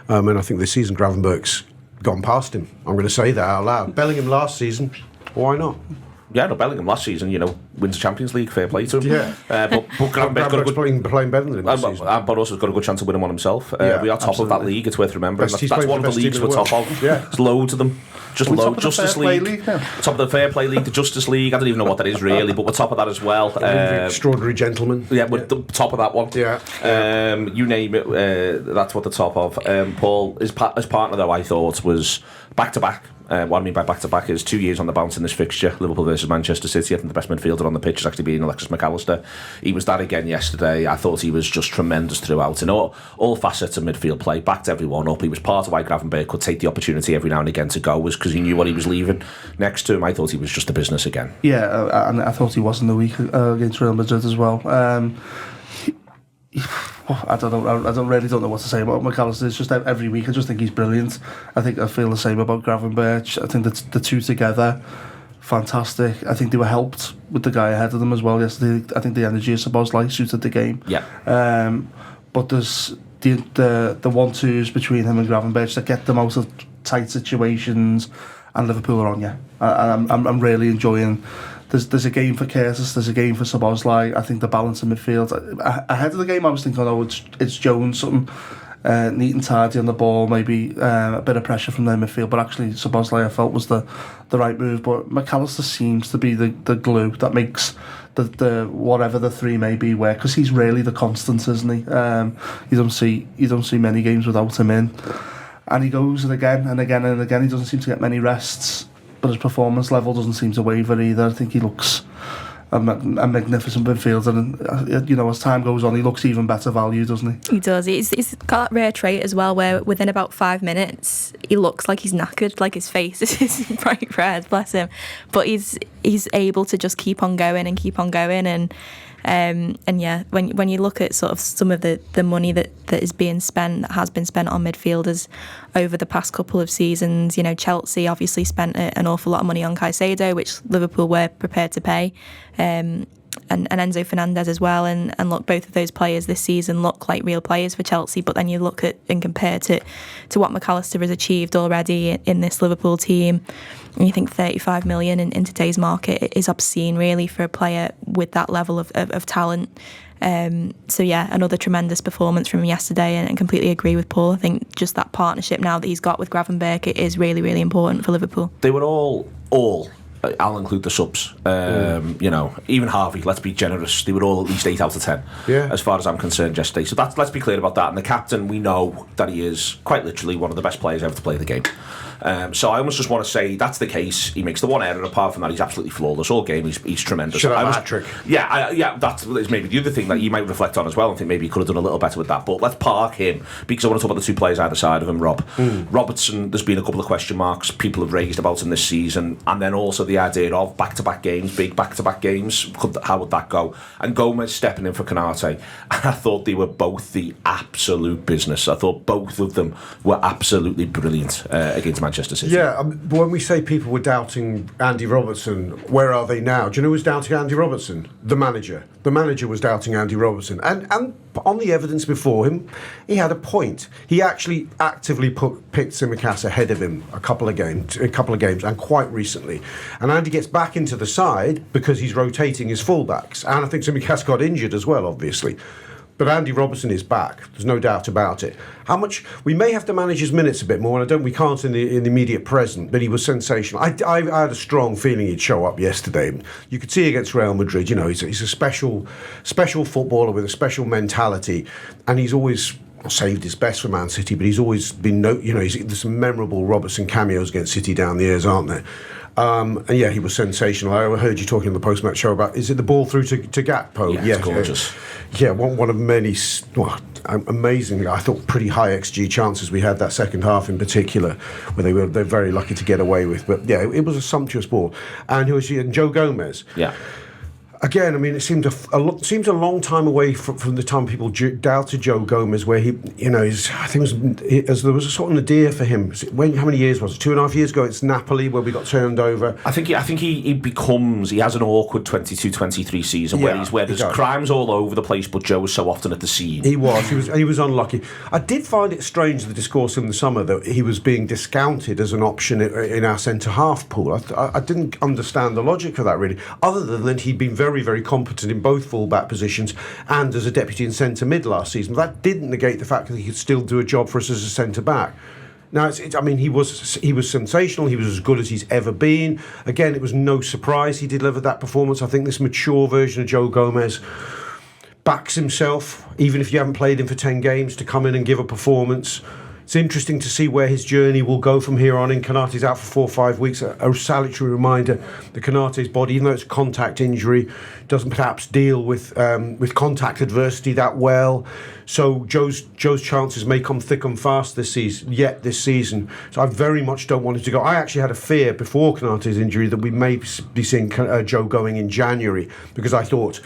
And I think this season Gravenberch's gone past him. I'm going to say that out loud. Bellingham last season, why not? Yeah, no, Bellingham last season, wins the Champions League, fair play to him. Yeah. But Gravenberch's playing better than him this season. But also has got a good chance of winning one himself. We are top of that league, it's worth remembering. That's one of the leagues we're top of. Yeah. There's loads of them. Just loads. Justice League. Top of the Fair Play League, the Justice League. I don't even know what that is really, but we're top of that as well. Extraordinary Gentlemen. Yeah, we're the top of that one. Yeah. You name it, that's what the top of. Paul, his partner though, I thought was back-to-back. What I mean by back-to-back is 2 years on the bounce in this fixture, Liverpool versus Manchester City. I think the best midfielder on the pitch is actually being Alexis McAllister. He was that again yesterday. I thought he was just tremendous throughout in all facets of midfield play, backed everyone up. He was part of why Gravenberch could take the opportunity every now and again to go, was because he knew what he was leaving next to him. I thought he was just a business again. Yeah, and I thought he was in the week against Real Madrid as well. I don't know what to say about McAllister. It's just every week I just think he's brilliant. I feel the same about Gravenberch. I think that the two together, fantastic. I think they were helped with the guy ahead of them as well yesterday. I think the energy of Szoboszlai suited the game. Yeah. But there's the 1-2s between him and Gravenberch that get them out of tight situations, and Liverpool are on you. I'm really enjoying. There's a game for Curtis, there's a game for Szoboszlai. I think the balance in midfield. Ahead of the game, I was thinking, it's Jones, something neat and tidy on the ball, maybe a bit of pressure from their midfield. But actually, Szoboszlai I felt was the right move. But McAllister seems to be the glue that makes the whatever the three may be work, because he's really the constant, isn't he? You don't see many games without him in, and he goes again and again and again. He doesn't seem to get many rests. But his performance level doesn't seem to waver either. I think he looks a magnificent midfielder, and as time goes on, he looks even better value, doesn't he? He does. He's got that rare trait as well, where within about 5 minutes, he looks like he's knackered, like his face is bright red, bless him. But he's able to just keep on going, and yeah, when you look at sort of some of the money that has been spent on midfielders over the past couple of seasons, Chelsea obviously spent an awful lot of money on Caicedo, which Liverpool were prepared to pay, and Enzo Fernandez as well, and look, both of those players this season look like real players for Chelsea. But then you look at and compare to what McAllister has achieved already in this Liverpool team, and you think 35 million in today's market is obscene, really, for a player with that level of talent. So yeah, another tremendous performance from him yesterday, and completely agree with Paul. I think just that partnership now that he's got with Gravenberch is really, really important for Liverpool. They were all I'll include the subs. Even Harvey, let's be generous, they were all at least 8 out of 10 as far as I'm concerned yesterday. So let's be clear about that. And the captain, we know that he is quite literally one of the best players ever to play the game. So I almost just want to say that's the case. He makes the one error. Apart from that, he's absolutely flawless all game. He's tremendous. Hat-trick. Yeah, that's maybe the other thing that you might reflect on as well. I think maybe he could have done a little better with that. But let's park him, because I want to talk about the two players either side of him. Robertson, there's been a couple of question marks people have raised about him this season, and then also the idea of back-to-back games, big back-to-back games. How would that go? And Gomez stepping in for Konate, and I thought they were both the absolute business. I thought both of them were absolutely brilliant against Manchester City. Yeah, but when we say people were doubting Andy Robertson, where are they now? Do you know who's doubting Andy Robertson? The manager. The manager was doubting Andy Robertson. And on the evidence before him, he had a point. He actually actively picked Tsimikas ahead of him a couple of games, and quite recently. And Andy gets back into the side because he's rotating his fullbacks. And I think Tsimikas got injured as well, obviously. But Andy Robertson is back. There's no doubt about it. How much we may have to manage his minutes a bit more, and we can't in the immediate present. But he was sensational. I had a strong feeling he'd show up yesterday. You could see against Real Madrid. You know, he's a special footballer with a special mentality, and he's always saved his best for Man City. But he's always been there's some memorable Robertson cameos against City down the years, aren't there? And yeah, he was sensational. I heard you talking on the post-match show about, is it the ball through to Gakpo? Yeah, it's gorgeous. Yeah, one of many, amazing, I thought, pretty high XG chances we had that second half in particular, where they're very lucky to get away with. But yeah, it was a sumptuous ball. And Joe Gomez. Yeah. Again, I mean, it seemed a long time away from the time people doubted Joe Gomez, where he, I think there was a sort of nadir for him. How many years was it? 2.5 years ago, it's Napoli where we got turned over. I think he has an awkward 22-23 season where there's crimes all over the place, but Joe was so often at the scene. He was unlucky. I did find it strange, the discourse in the summer, that he was being discounted as an option in our centre half pool. I didn't understand the logic of that really, other than that he'd been very, very competent in both full-back positions and as a deputy in centre mid last season. That didn't negate the fact that he could still do a job for us as a centre back. Now, he was sensational. He was as good as he's ever been. Again, it was no surprise he delivered that performance. I think this mature version of Joe Gomez backs himself, even if you haven't played him for 10 games, to come in and give a performance. It's interesting to see where his journey will go from here on in. Konaté's out for 4 or 5 weeks. A salutary reminder that Konaté's body, even though it's a contact injury, doesn't perhaps deal with contact adversity that well. So Joe's chances may come thick and fast this season. So I very much don't want him to go. I actually had a fear before Konaté's injury that we may be seeing Joe going in January, because I thought...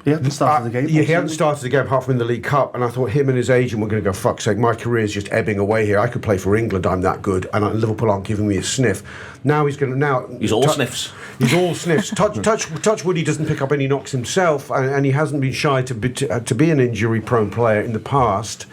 He hadn't started the game. Yeah, he hadn't started the game apart from in the League Cup, and I thought him and his agent were going to go, fuck's sake, my career's just ebbing away here. I could play for England, I'm that good, and Liverpool aren't giving me a sniff. Now he's going to... He's all sniffs. He's all sniffs. Touch wood, he doesn't pick up any knocks himself, and he hasn't been shy to be an injury-prone player in the past.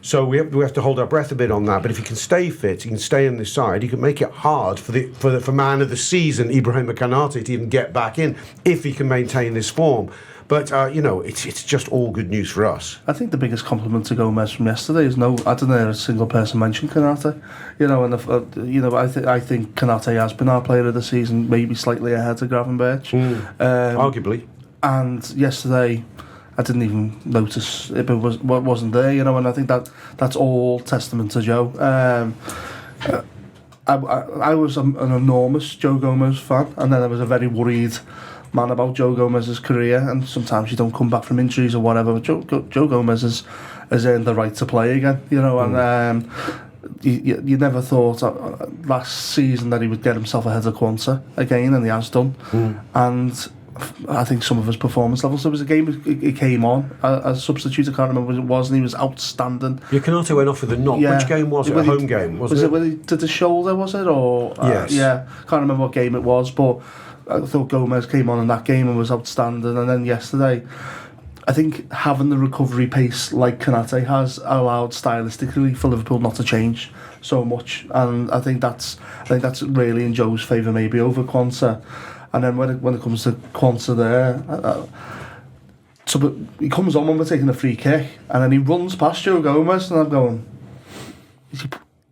So we have to hold our breath a bit on that. But if he can stay fit, he can stay on this side, he can make it hard for man of the season, Ibrahima Konaté, to even get back in if he can maintain this form. But, it's just all good news for us. I think the biggest compliment to Gomez from yesterday is I didn't hear a single person mention Konaté. I think Konaté has been our player of the season, maybe slightly ahead of Gravenberch. Arguably. And yesterday, I didn't even notice if it wasn't there, and I think that's all testament to Joe. I was an enormous Joe Gomez fan, and then I was a very worried man about Joe Gomez's career, and sometimes you don't come back from injuries or whatever, but Joe Gomez has earned the right to play again, and you never thought last season that he would get himself ahead of Quanta again, and he has done. And I think some of his performance levels, there was a game he came on as a substitute, I can't remember what it was, and he was outstanding. Yeah, Konaté went off with a knock. Yeah. Which game was it? A home game, wasn't it? Was it when he did the shoulder, was it? Or yes. Yeah, can't remember what game it was, but I thought Gomez came on in that game and was outstanding. And then yesterday, I think having the recovery pace like Konaté has allowed stylistically for Liverpool not to change so much, and I think that's really in Joe's favour, maybe over Quanta. And then when it comes to Quanta there, so he comes on when we're taking a free kick, and then he runs past Joe Gomez, and I'm going,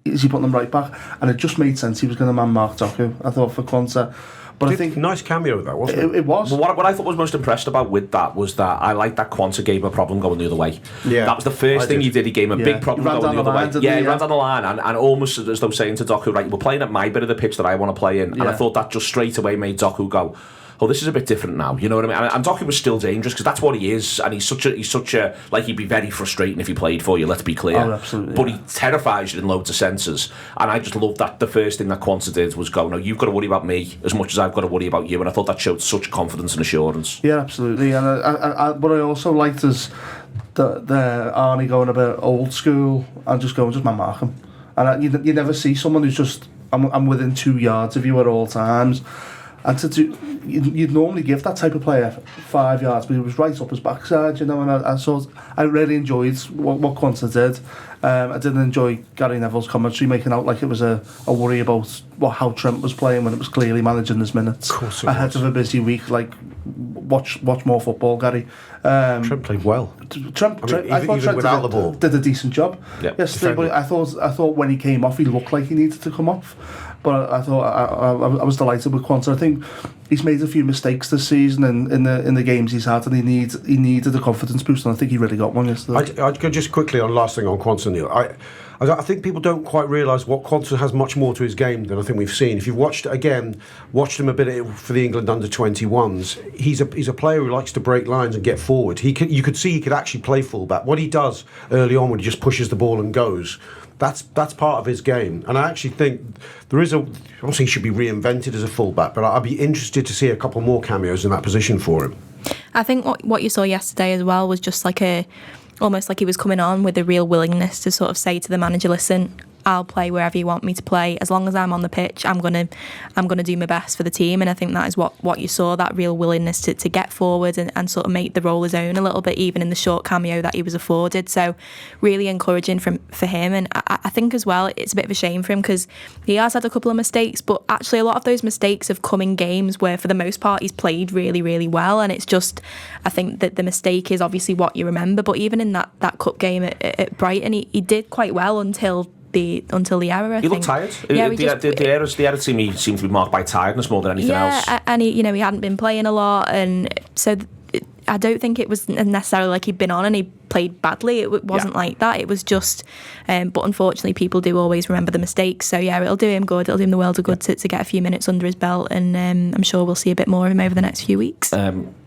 is he putting them right back? And it just made sense he was going to man mark Doku, I thought, for Quanta. But I think nice cameo that, wasn't it? It was. But what I thought was most impressed about with that was that I liked that Quanta gave him a problem going the other way. Yeah, that was the first thing he did. He gave him a big problem going the other way. He ran down the line and almost as though saying to Doku, right, we're playing at my bit of the pitch that I want to play in. And I thought that just straight away made Doku go, oh, this is a bit different now. You know what I mean? And Doku was still dangerous because that's what he is, and he's such a like, he'd be very frustrating if he played for you. Let's be clear. Oh, absolutely. But he terrifies you in loads of senses, and I just love that the first thing that Quanta did was go, no, you've got to worry about me as much as I've got to worry about you, and I thought that showed such confidence and assurance. Yeah, absolutely. And what I also liked is the Arnie going a bit old school and just man mark him. And you never see someone who's just, I'm within 2 yards of you at all times. And you'd normally give that type of player 5 yards, but he was right up his backside, you know. And I really enjoyed what Quanta did. I didn't enjoy Gary Neville's commentary making out like it was a worry about how Trent was playing when it was clearly managing his minutes. Of course it ahead was. of a busy week. Like, watch more football, Gary. Trent played well. I thought Trent without the ball, did a decent job yesterday. But I thought when he came off, he looked like he needed to come off. But I thought I was delighted with Quanta. I think he's made a few mistakes this season in the games he's had, and he needed a confidence boost, and I think he really got one yesterday. I'd go just quickly on last thing on Quanta, Neil. I think people don't quite realise what Quanta has much more to his game than I think we've seen. If you've watched him a bit for the England under-21s, he's a player who likes to break lines and get forward. You could see he could actually play fullback. What he does early on when he just pushes the ball and goes, that's part of his game. And I actually think obviously he should be reinvented as a fullback, but I'd be interested to see a couple more cameos in that position for him. I think what you saw yesterday as well was just almost like he was coming on with a real willingness to sort of say to the manager, listen, I'll play wherever you want me to play. As long as I'm on the pitch, I'm gonna do my best for the team. And I think that is what you saw, that real willingness to get forward and sort of make the role his own a little bit, even in the short cameo that he was afforded. So really encouraging for him. And I think as well, it's a bit of a shame for him because he has had a couple of mistakes, but actually a lot of those mistakes have come in games where for the most part he's played really, really well. And it's just, I think that the mistake is obviously what you remember. But even in that cup game at Brighton, he did quite well until the error. He looked tired. Yeah, the error seemed to be marked by tiredness more than anything else. Yeah, and he hadn't been playing a lot, and so I don't think it was necessarily like he'd been on and he played badly. It wasn't like that. It was just, but unfortunately, people do always remember the mistakes. So yeah, it'll do him good. It'll do him the world of good to get a few minutes under his belt, and I'm sure we'll see a bit more of him over the next few weeks.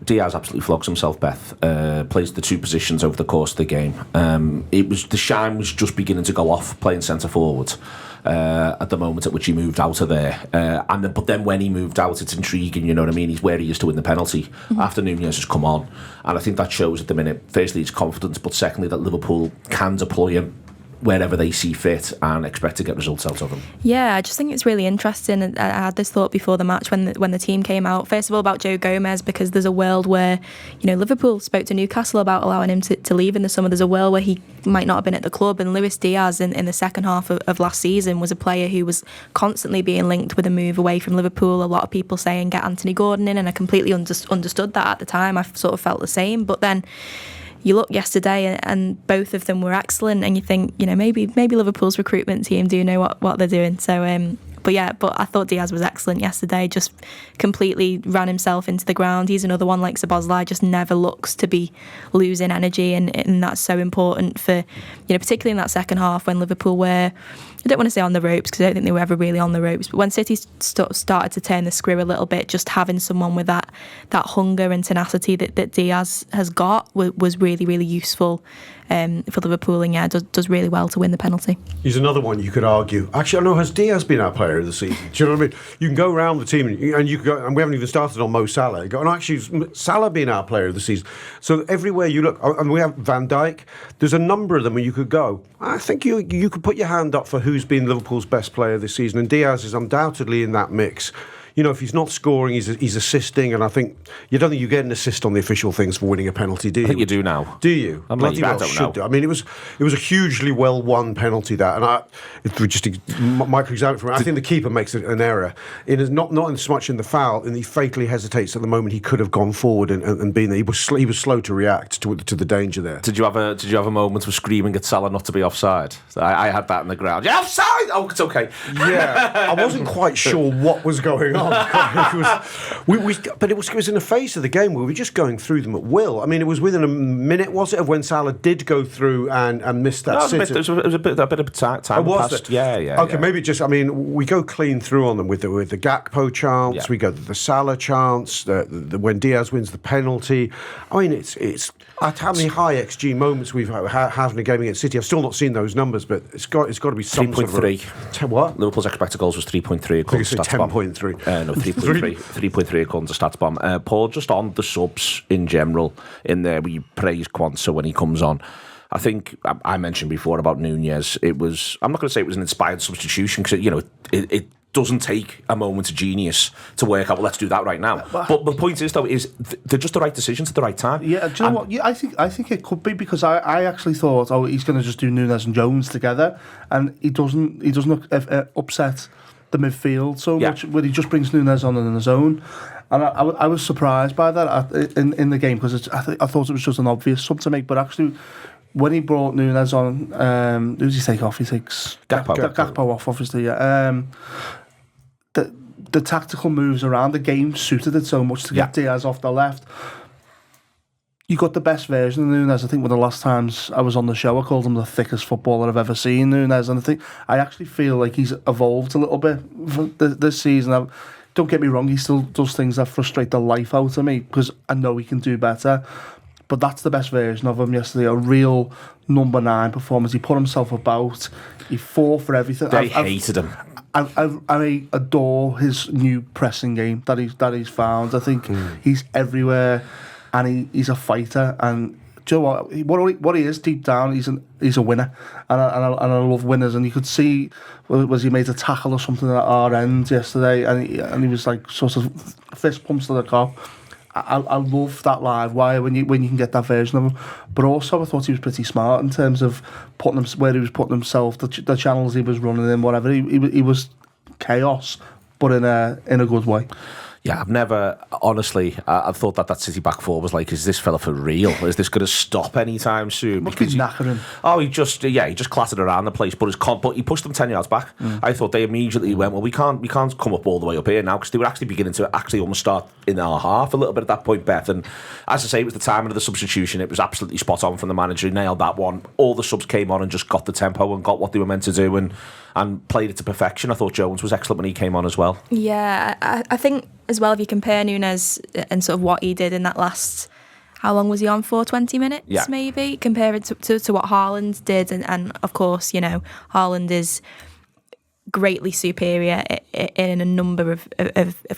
Diaz absolutely flogs himself, Beth. Plays the two positions over the course of the game. The shine was just beginning to go off playing centre forward. At the moment at which he moved out of there, but then when he moved out, it's intriguing. You know what I mean? He's where he is to win the penalty after Nunez has come on, and I think that shows at the minute. Firstly, his confidence, but secondly, that Liverpool can deploy him wherever they see fit and expect to get results out of them. Yeah, I just think it's really interesting. I had this thought before the match when the team came out. First of all, about Joe Gomez, because there's a world where, Liverpool spoke to Newcastle about allowing him to leave in the summer. There's a world where he might not have been at the club, and Luis Diaz in the second half of last season was a player who was constantly being linked with a move away from Liverpool. A lot of people saying get Anthony Gordon in, and I completely understood that at the time. I sort of felt the same, but then you look yesterday and both of them were excellent, and you think, maybe Liverpool's recruitment team do know what they're doing. So but I thought Diaz was excellent yesterday, just completely ran himself into the ground. He's another one like Szoboszlai, just never looks to be losing energy, and that's so important for, particularly in that second half when Liverpool were, I don't want to say on the ropes because I don't think they were ever really on the ropes, but when City started to turn the screw a little bit, just having someone with that hunger and tenacity that Diaz has got was really, really useful for Liverpool, and does really well to win the penalty. He's another one you could argue. Actually, I know, has Diaz been our player of the season? Do you know what I mean? You can go around the team and you could go, and we haven't even started on Mo Salah. You go, and actually, Salah being our player of the season. So everywhere you look, and we have Van Dijk. There's a number of them where you could go. I think you could put your hand up for who's been Liverpool's best player this season, and Diaz is undoubtedly in that mix. If he's not scoring, he's assisting, and I think you don't think you get an assist on the official things for winning a penalty, do you? I think you do now. Do you? I don't know. I mean, it was a hugely well won penalty, that, and just micro-examine from it. I think the keeper makes an error. It is not so much in the foul, and he fatally hesitates at the moment he could have gone forward and been there. He was slow to react to the danger there. Did you have a moment of screaming at Salah not to be offside? I had that in the ground. Yeah, offside! Oh, it's okay. Yeah, I wasn't quite sure what was going on. But it was in the face of the game. We were just going through them at will. I mean, it was within a minute, was it, of when Salah did go through and missed that sit? It was a bit of time passed. Yeah. Okay, maybe just, I mean, we go clean through on them with the Gakpo chance, we go to the Salah chance, when Diaz wins the penalty. I mean, it's how many high XG moments we've had in a game against City. I've still not seen those numbers, but it's got to be some 3.3. What? Liverpool's expected goals was 3.3 according to StatsBomb. 10.3. No, 3.3 according to StatsBomb. Paul, just on the subs in general, in there where you praise Quanta when he comes on, I think I mentioned before about Nunez. I'm not going to say it was an inspired substitution because it doesn't take a moment of genius to work out. Well, let's do that right now. But the point is, though, they're just the right decisions at the right time. Yeah, do you know what? Yeah, I think it could be because I actually thought, he's going to just do Nunez and Jones together, and he doesn't upset the midfield so much when he just brings Nunez on his own. And I was surprised by that in the game because I thought it was just an obvious sub to make, but actually, when he brought Nunez on, who does he take off? He takes Gakpo off, obviously. Yeah. The tactical moves around the game suited it so much to get Diaz off the left. You got the best version of Nunez. I think one of the last times I was on the show, I called him the thickest footballer I've ever seen, Nunez. And I actually feel like he's evolved a little bit this season. Don't get me wrong, he still does things that frustrate the life out of me because I know he can do better. But that's the best version of him yesterday. A real number 9 performance. He put himself about. He fought for everything. They hated him. I adore his new pressing game that he's found. I think he's everywhere, and he's a fighter. And do you know what he is deep down? He's a winner, and I love winners. And you could see was he made a tackle or something at our end yesterday, and he was like sort of fist pumps to the cop. I love that live wire when you can get that version of him. But also I thought he was pretty smart in terms of where he was putting himself, the channels he was running in, whatever. He was chaos, but in a good way. Yeah, I've never, honestly, I thought that City back four was like, is this fella for real? Is this going to stop anytime soon? Must be knackering. He just clattered around the place, but he pushed them 10 yards back. I thought they immediately went, well, we can't come up all the way up here now, because they were actually beginning to almost start in our half a little bit at that point, Beth. And as I say, it was the timing of the substitution. It was absolutely spot on from the manager. He nailed that one. All the subs came on and just got the tempo and got what they were meant to do and played it to perfection. I thought Jones was excellent when he came on as well. Yeah, I think as well, if you compare Nunez and sort of what he did in that last, how long was he on for? 20 minutes, maybe? Compare it to what Haaland did. And of course, Haaland is greatly superior in a number of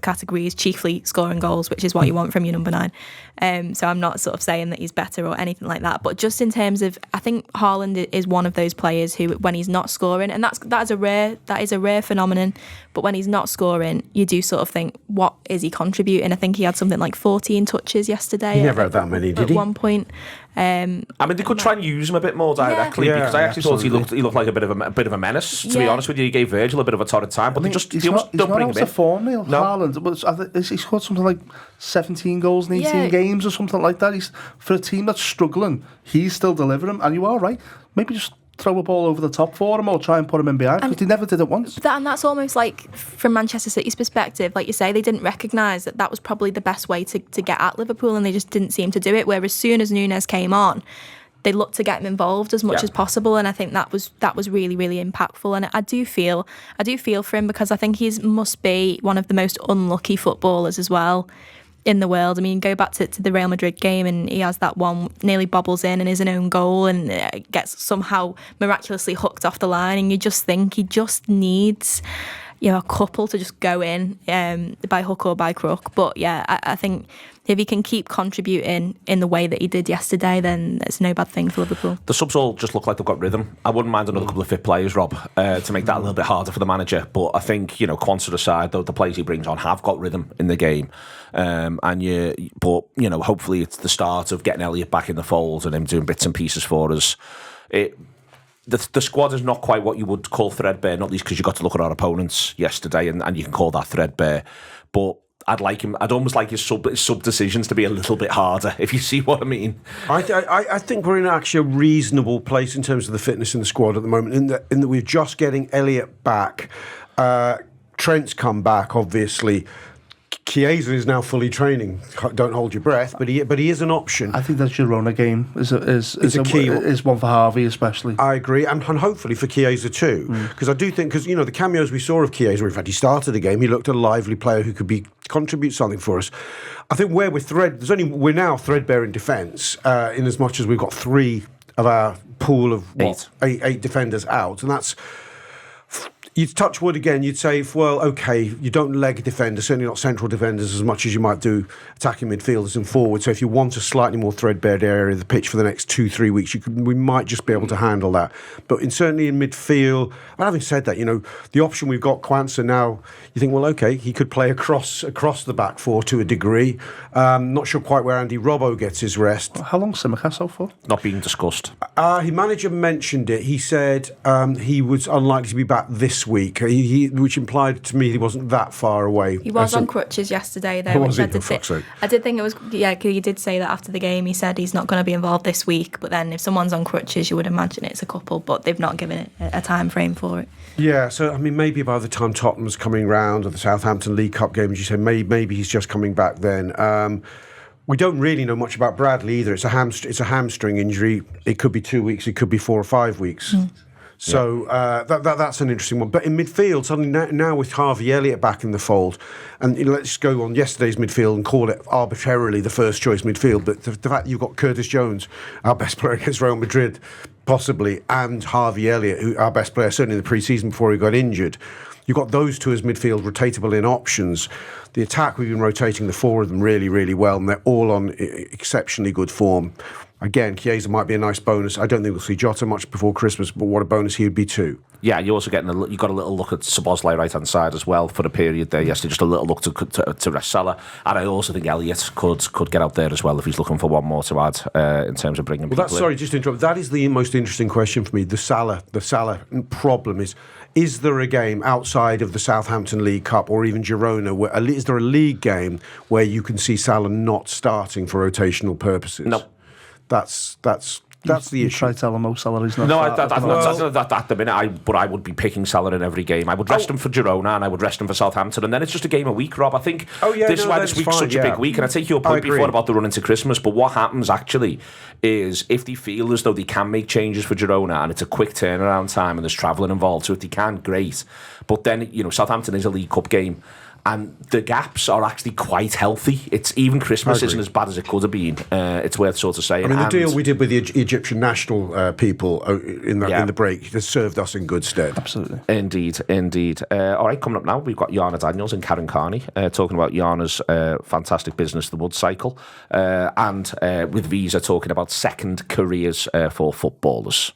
categories, chiefly scoring goals, which is what you want from your number 9. So I'm not sort of saying that he's better or anything like that, but just in terms of, I think Haaland is one of those players who, when he's not scoring, and that is a rare phenomenon, but when he's not scoring, you do sort of think, what is he contributing? I think he had something like 14 touches yesterday. He never had that many, did he? At one point. I mean, they could try and use him a bit more directly because I actually thought he looked like a bit of a menace. To be honest with you, he gave Virgil a bit of a torrid time, but he's don't bring him in. Form, Neil. No. Haaland, he scored something like 17 goals in 18 games or something like that. He's, for a team that's struggling, he's still delivering. And you are right. Maybe just throw a ball over the top for him or try and put him in behind, because they never did it once. And that's almost like, from Manchester City's perspective, like you say, they didn't recognise that was probably the best way to get at Liverpool, and they just didn't seem to do it. Whereas as soon as Nunez came on, they looked to get him involved as much as possible, and I think that was really, really impactful. And I do feel for him, because I think he must be one of the most unlucky footballers as well in the world. I mean, go back to the Real Madrid game, and he has that one, nearly bobbles in and is an own goal, and gets somehow miraculously hooked off the line, and you just think he just needs a couple to just go in by hook or by crook. But yeah, I think if he can keep contributing in the way that he did yesterday, then it's no bad thing for Liverpool. The subs all just look like they've got rhythm. I wouldn't mind another couple of fit players, Rob, to make that a little bit harder for the manager. But I think, Quansah aside, though, the players he brings on have got rhythm in the game. Hopefully it's the start of getting Elliott back in the fold and him doing bits and pieces for us. The squad is not quite what you would call threadbare, not least because you got to look at our opponents yesterday, and you can call that threadbare. But I'd almost like his sub decisions to be a little bit harder, if you see what I mean. I think we're in actually a reasonable place in terms of the fitness in the squad at the moment, in that we're just getting Elliott back. Trent's come back, obviously. Chiesa is now fully training. Don't hold your breath, but he is an option. I think that Girona game is a key. Is one for Harvey especially. I agree, and hopefully for Chiesa too, because I do think, because the cameos we saw of Chiesa, in fact he started the game, he looked a lively player who could contribute something for us. I think where we're now threadbare in defence, in as much as we've got 3 of our pool of eight defenders out, and that's You'd touch wood again, you'd say, well, okay, you don't leg defenders, certainly not central defenders, as much as you might do attacking midfielders and forwards. So if you want a slightly more threadbare area of the pitch for the next 2-3 weeks, we might just be able to handle that. But certainly in midfield, well, having said that, the option we've got, Kwanzaa now, you think, well, okay, he could play across the back four to a degree. Not sure quite where Andy Robbo gets his rest. How long's Simicast for? Not being discussed. His manager mentioned it. He said he was unlikely to be back this week, which implied to me he wasn't that far away. He was on crutches yesterday, though. Was he? I did think it was, because he did say that after the game. He said he's not going to be involved this week, but then if someone's on crutches, you would imagine it's a couple, but they've not given it a time frame for it. Yeah, so, maybe by the time Tottenham's coming round, or the Southampton League Cup game, as you say, maybe he's just coming back then. We don't really know much about Bradley either. It's a hamstring injury. It could be 2 weeks. It could be 4 or 5 weeks. So that's an interesting one. But in midfield, suddenly now with Harvey Elliott back in the fold, and let's go on yesterday's midfield and call it arbitrarily the first choice midfield, but the fact you've got Curtis Jones, our best player against Real Madrid, possibly, and Harvey Elliott, our best player certainly in the pre-season before he got injured. You've got those two as midfield rotatable in options. The attack, we've been rotating the four of them really, really well, and they're all on exceptionally good form. Again, Chiesa might be a nice bonus. I don't think we'll see Jota much before Christmas, but what a bonus he would be too. Yeah, you're also you got a little look at Szoboszlai right hand side as well for a period there yesterday. Just a little look to rest Salah, and I also think Elliott could get out there as well if he's looking for one more to add in terms of bringing. Well, sorry, just to interrupt. That is the most interesting question for me. The Salah problem is there a game outside of the Southampton League Cup or even Girona? Is there a league game where you can see Salah not starting for rotational purposes? No. That's the issue. Try to tell him Mo Salah's not. No, at the minute, but I would be picking Salah in every game. I would rest him for Girona and I would rest him for Southampton, and then it's just a game a week, Rob. I think this is why this week's such a big week, and I take your point before about the run into Christmas, but what happens actually is if they feel as though they can make changes for Girona and it's a quick turnaround time and there's travelling involved, so if they can, great. But then, Southampton is a League Cup game, and the gaps are actually quite healthy. It's even Christmas isn't as bad as it could have been. It's worth sort of saying. The deal we did with the Egyptian national people in the break has served us in good stead. Absolutely. Indeed. All right, coming up now, we've got Yana Daniels and Karen Carney talking about Yana's fantastic business, the Wood Cycle, and with Visa talking about second careers for footballers.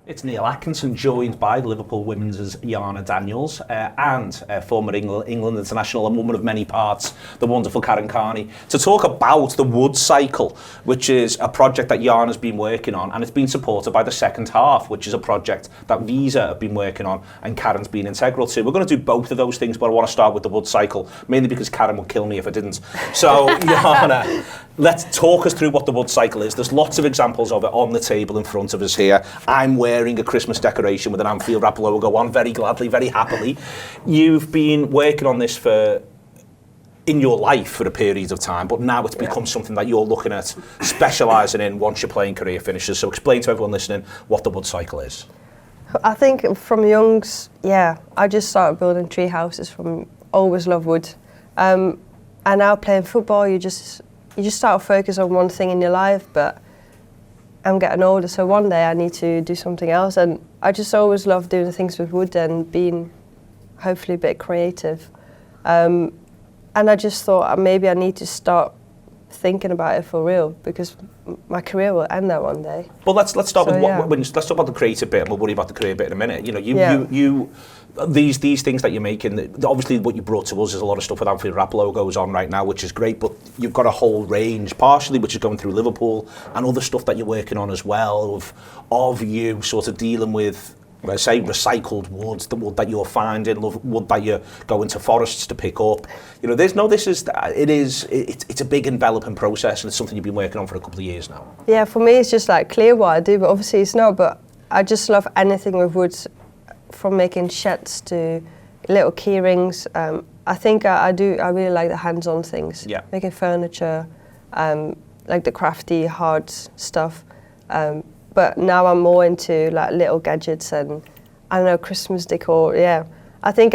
It's Neil Atkinson, joined by Liverpool Women's Yana Daniels and former England international and woman of many parts, the wonderful Karen Carney, to talk about the Wood Cycle, which is a project that Yana's been working on, and it's been supported by the Second Half, which is a project that Visa have been working on and Karen's been integral to. We're going to do both of those things, but I want to start with the Wood Cycle, mainly because Karen would kill me if I didn't. So, Yana, let's talk us through what the Wood Cycle is. There's lots of examples of it on the table in front of us here. I'm wearing a Christmas decoration with an Anfield Wrap logo on, very gladly, very happily. You've been working on this in your life for a period of time, but now it's become something that you're looking at specialising in once your playing career finishes. So explain to everyone listening what the Wood Cycle is. I think from youngs, I just started building tree houses always loved wood. And now playing football, you just start to focus on one thing in your life, but I'm getting older, so one day I need to do something else, and I just always love doing things with wood and being hopefully a bit creative. And I just thought maybe I need to start thinking about it for real, because my career will end there one day. Well, let's start let's talk about the creative bit, and we'll worry about the career bit in a minute. These things that you're making, obviously what you brought to us is a lot of stuff with Anfield Wrap logos on right now, which is great, but you've got a whole range, partially which is going through Liverpool, and other stuff that you're working on as well, of you sort of dealing with, let's say, recycled wood, the wood that you're finding, wood that you're going to forests to pick up. It's a big enveloping process, and it's something you've been working on for a couple of years now. Yeah, for me it's just like clear what I do, but obviously it's not, but I just love anything with wood, from making sheds to little key rings. I think I really like the hands-on things. Yeah. Making furniture, like the crafty, hard stuff. But now I'm more into like little gadgets and, I don't know, Christmas decor. Yeah, I think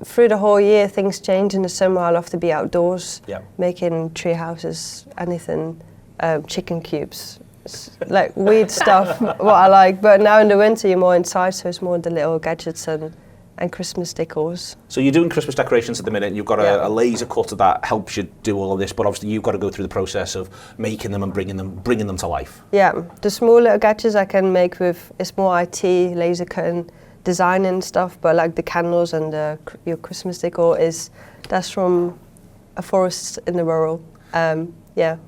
through the whole year things change. In the summer I love to be outdoors, making tree houses, anything, chicken cubes. like weird stuff, what I like. But now in the winter, you're more inside, so it's more the little gadgets and Christmas decors. So you're doing Christmas decorations at the minute, and you've got a laser cutter that helps you do all of this, but obviously you've got to go through the process of making them and bringing them to life. Yeah, the small little gadgets I can make with, it's more IT, laser cutting, design and stuff, but like the candles and your Christmas decor that's from a forest in the rural. Yeah,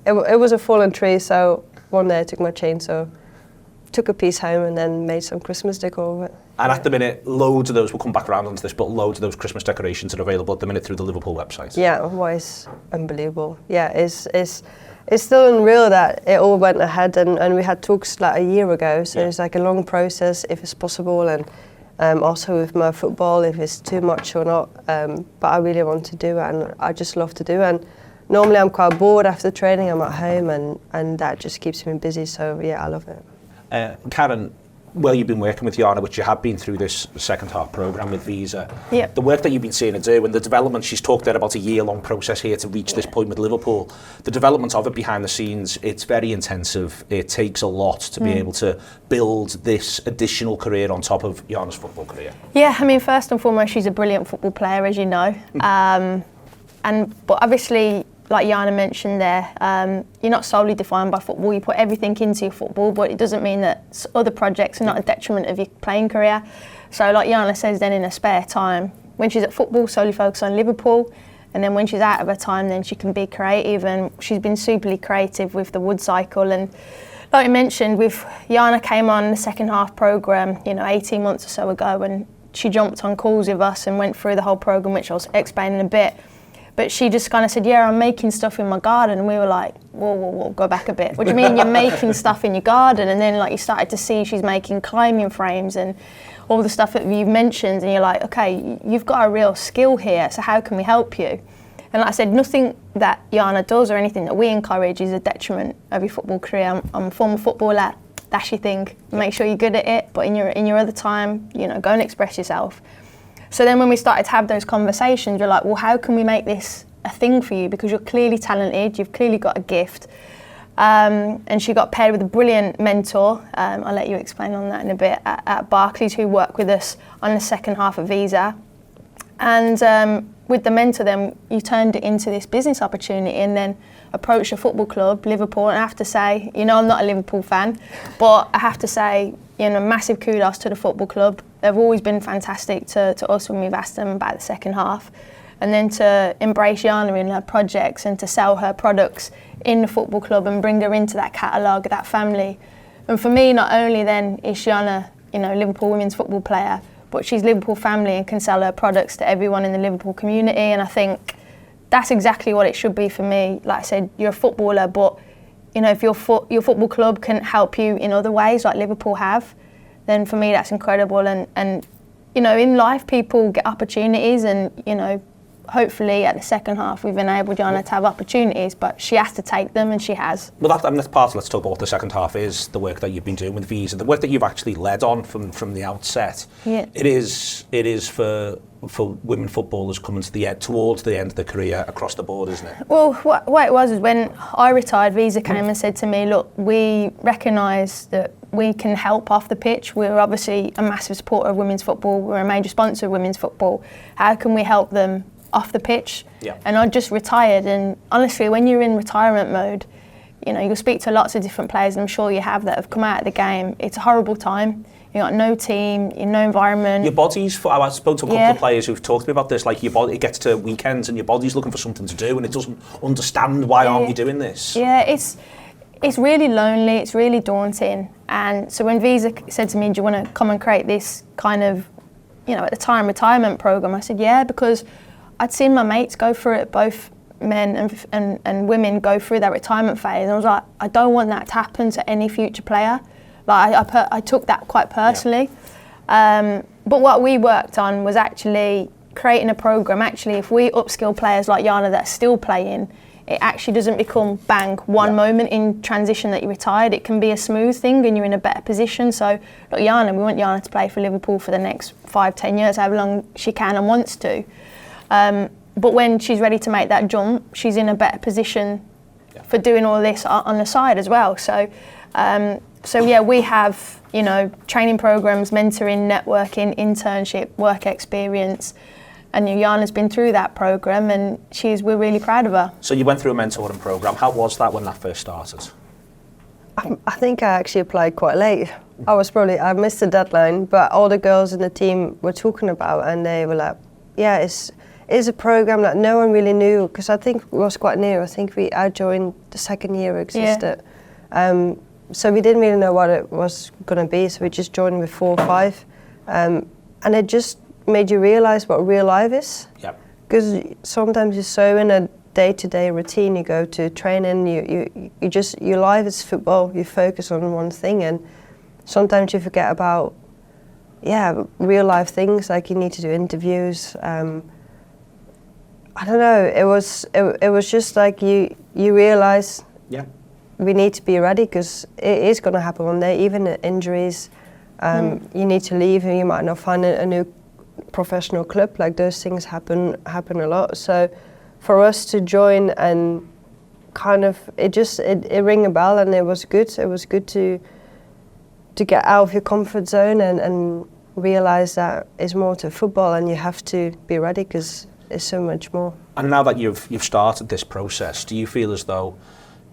it was a fallen tree, so one day I took my chainsaw, took a piece home and then made some Christmas decor with it. And at the minute, loads of those, we'll come back around onto this, but loads of those Christmas decorations are available at the minute through the Liverpool website. Yeah, well, it's unbelievable. Yeah, it's still unreal that it all went ahead, and we had talks like a year ago, so it's like a long process if it's possible, and also with my football, if it's too much or not. But I really want to do it, and I just love to do it. And normally I'm quite bored after training, I'm at home, and that just keeps me busy, so yeah, I love it. Karen, well, you've been working with Yana, which you have been through this second half programme with Visa. Yep. The work that you've been seeing her do and the development, she's talked there about a year-long process here to reach this point with Liverpool. The development of it behind the scenes, it's very intensive. It takes a lot to be able to build this additional career on top of Yana's football career. Yeah, I mean, first and foremost, she's a brilliant football player, as you know. But obviously, like Yana mentioned there, you're not solely defined by football. You put everything into your football, but it doesn't mean that other projects are not a detriment of your playing career. So like Yana says, then in her spare time, when she's at football, solely focus on Liverpool, and then when she's out of her time, then she can be creative, and she's been superly creative with the wood cycle. And like I mentioned, Yana came on the second half programme, 18 months or so ago, and she jumped on calls with us and went through the whole programme, which I'll explain in a bit. But she just kind of said, yeah, I'm making stuff in my garden. And we were like, whoa, go back a bit. What do you mean you're making stuff in your garden? And then you started to see she's making climbing frames and all the stuff that you've mentioned. And you're like, okay, you've got a real skill here. So how can we help you? And like I said, nothing that Yana does or anything that we encourage is a detriment of your football career. I'm a former footballer. That's your thing. Make sure you're good at it. But in your other time, go and express yourself. So then when we started to have those conversations, you're like, well, how can we make this a thing for you? Because you're clearly talented, you've clearly got a gift. And she got paired with a brilliant mentor. I'll let you explain on that in a bit, at Barclays, who worked with us on the second half of Visa. And with the mentor then, you turned it into this business opportunity and then approached a football club, Liverpool. And I have to say, I'm not a Liverpool fan, but I have to say, massive kudos to the football club. They've always been fantastic to us when we've asked them about the second half. And then to embrace Yana in her projects and to sell her products in the football club and bring her into that catalogue, that family. And for me, not only then is Yana, Liverpool women's football player, but she's Liverpool family and can sell her products to everyone in the Liverpool community. And I think that's exactly what it should be for me. Like I said, you're a footballer, but if your football club can help you in other ways, like Liverpool have, then for me that's incredible. And in life people get opportunities, and hopefully at the second half we've enabled Yana to have opportunities, but she has to take them, and she has. Well, that's part of, let's talk about what the second half is, the work that you've been doing with Visa, the work that you've actually led on from the outset. Yeah. It is for women footballers coming towards the end of their career across the board, isn't it? Well, what it was is when I retired, Visa came and said to me, look, we recognise that we can help off the pitch. We're obviously a massive supporter of women's football. We're a major sponsor of women's football. How can we help them off the pitch? Yeah. And I just retired, and honestly, when you're in retirement mode, you'll speak to lots of different players, and I'm sure you have, that have come out of the game. It's a horrible time. You've got no team, no environment. Your body's, I spoke to a couple of players who've talked to me about this, like your body, it gets to weekends and your body's looking for something to do and it doesn't understand why aren't we doing this. Yeah, it's really lonely, it's really daunting. And so when Visa said to me, do you want to come and create this kind of, at the time, retirement programme, I said, yeah, because I'd seen my mates go through it, both men and women go through that retirement phase. And I was like, I don't want that to happen to any future player. Like I took that quite personally. Yeah. But what we worked on was actually creating a programme. Actually, if we upskill players like Yana that are still playing, it actually doesn't become bang, one moment in transition that you retired. It can be a smooth thing and you're in a better position. So, look, Yana, we want Yana to play for Liverpool for the next 5-10 years, however long she can and wants to. But when she's ready to make that jump, she's in a better position for doing all this on the side as well. So yeah, we have, you know, training programs, mentoring, networking, internship, work experience. And Yana's been through that program, and we're really proud of her. So you went through a mentoring program. How was that when that first started? I think I actually applied quite late. I missed the deadline, but all the girls in the team were talking about, and they were like, yeah, it's a program that no one really knew, because I think it was quite new. I think I joined the second year it existed. Yeah. So we didn't really know what it was going to be, so we just joined with 4 or 5. And it just made you realise what real life is. Yeah. Because sometimes you're so in a day-to-day routine, you go to training, your life is football, you focus on one thing, and sometimes you forget about, real life things, like you need to do interviews. I don't know, it was just like you realise we need to be ready, because it is going to happen one day, even injuries. You need to leave and you might not find a new professional club, like those things happen a lot. So for us to join and kind of, it rang a bell, and it was good. It was good to get out of your comfort zone and realise that it's more to football, and you have to be ready, because it's so much more. And now that you've started this process, do you feel as though,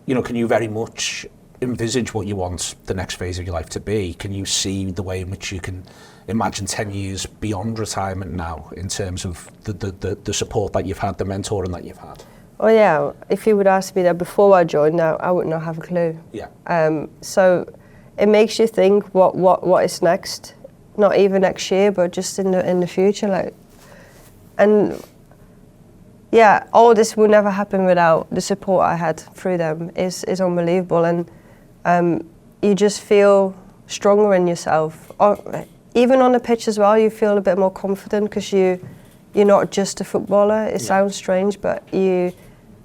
you know, can you very much envisage what you want the next phase of your life to be? Can you see the way in which you can imagine 10 years beyond retirement now, in terms of the support that you've had, the mentoring that you've had? Oh yeah, if you would ask me that before I joined, now I would not have a clue. Yeah. So it makes you think what is next, not even next year, but just in the future, like. And yeah, all this would never happen without the support I had through them. Is unbelievable, and you just feel stronger in yourself. Even on the pitch as well, you feel a bit more confident, because you're not just a footballer. It sounds strange, but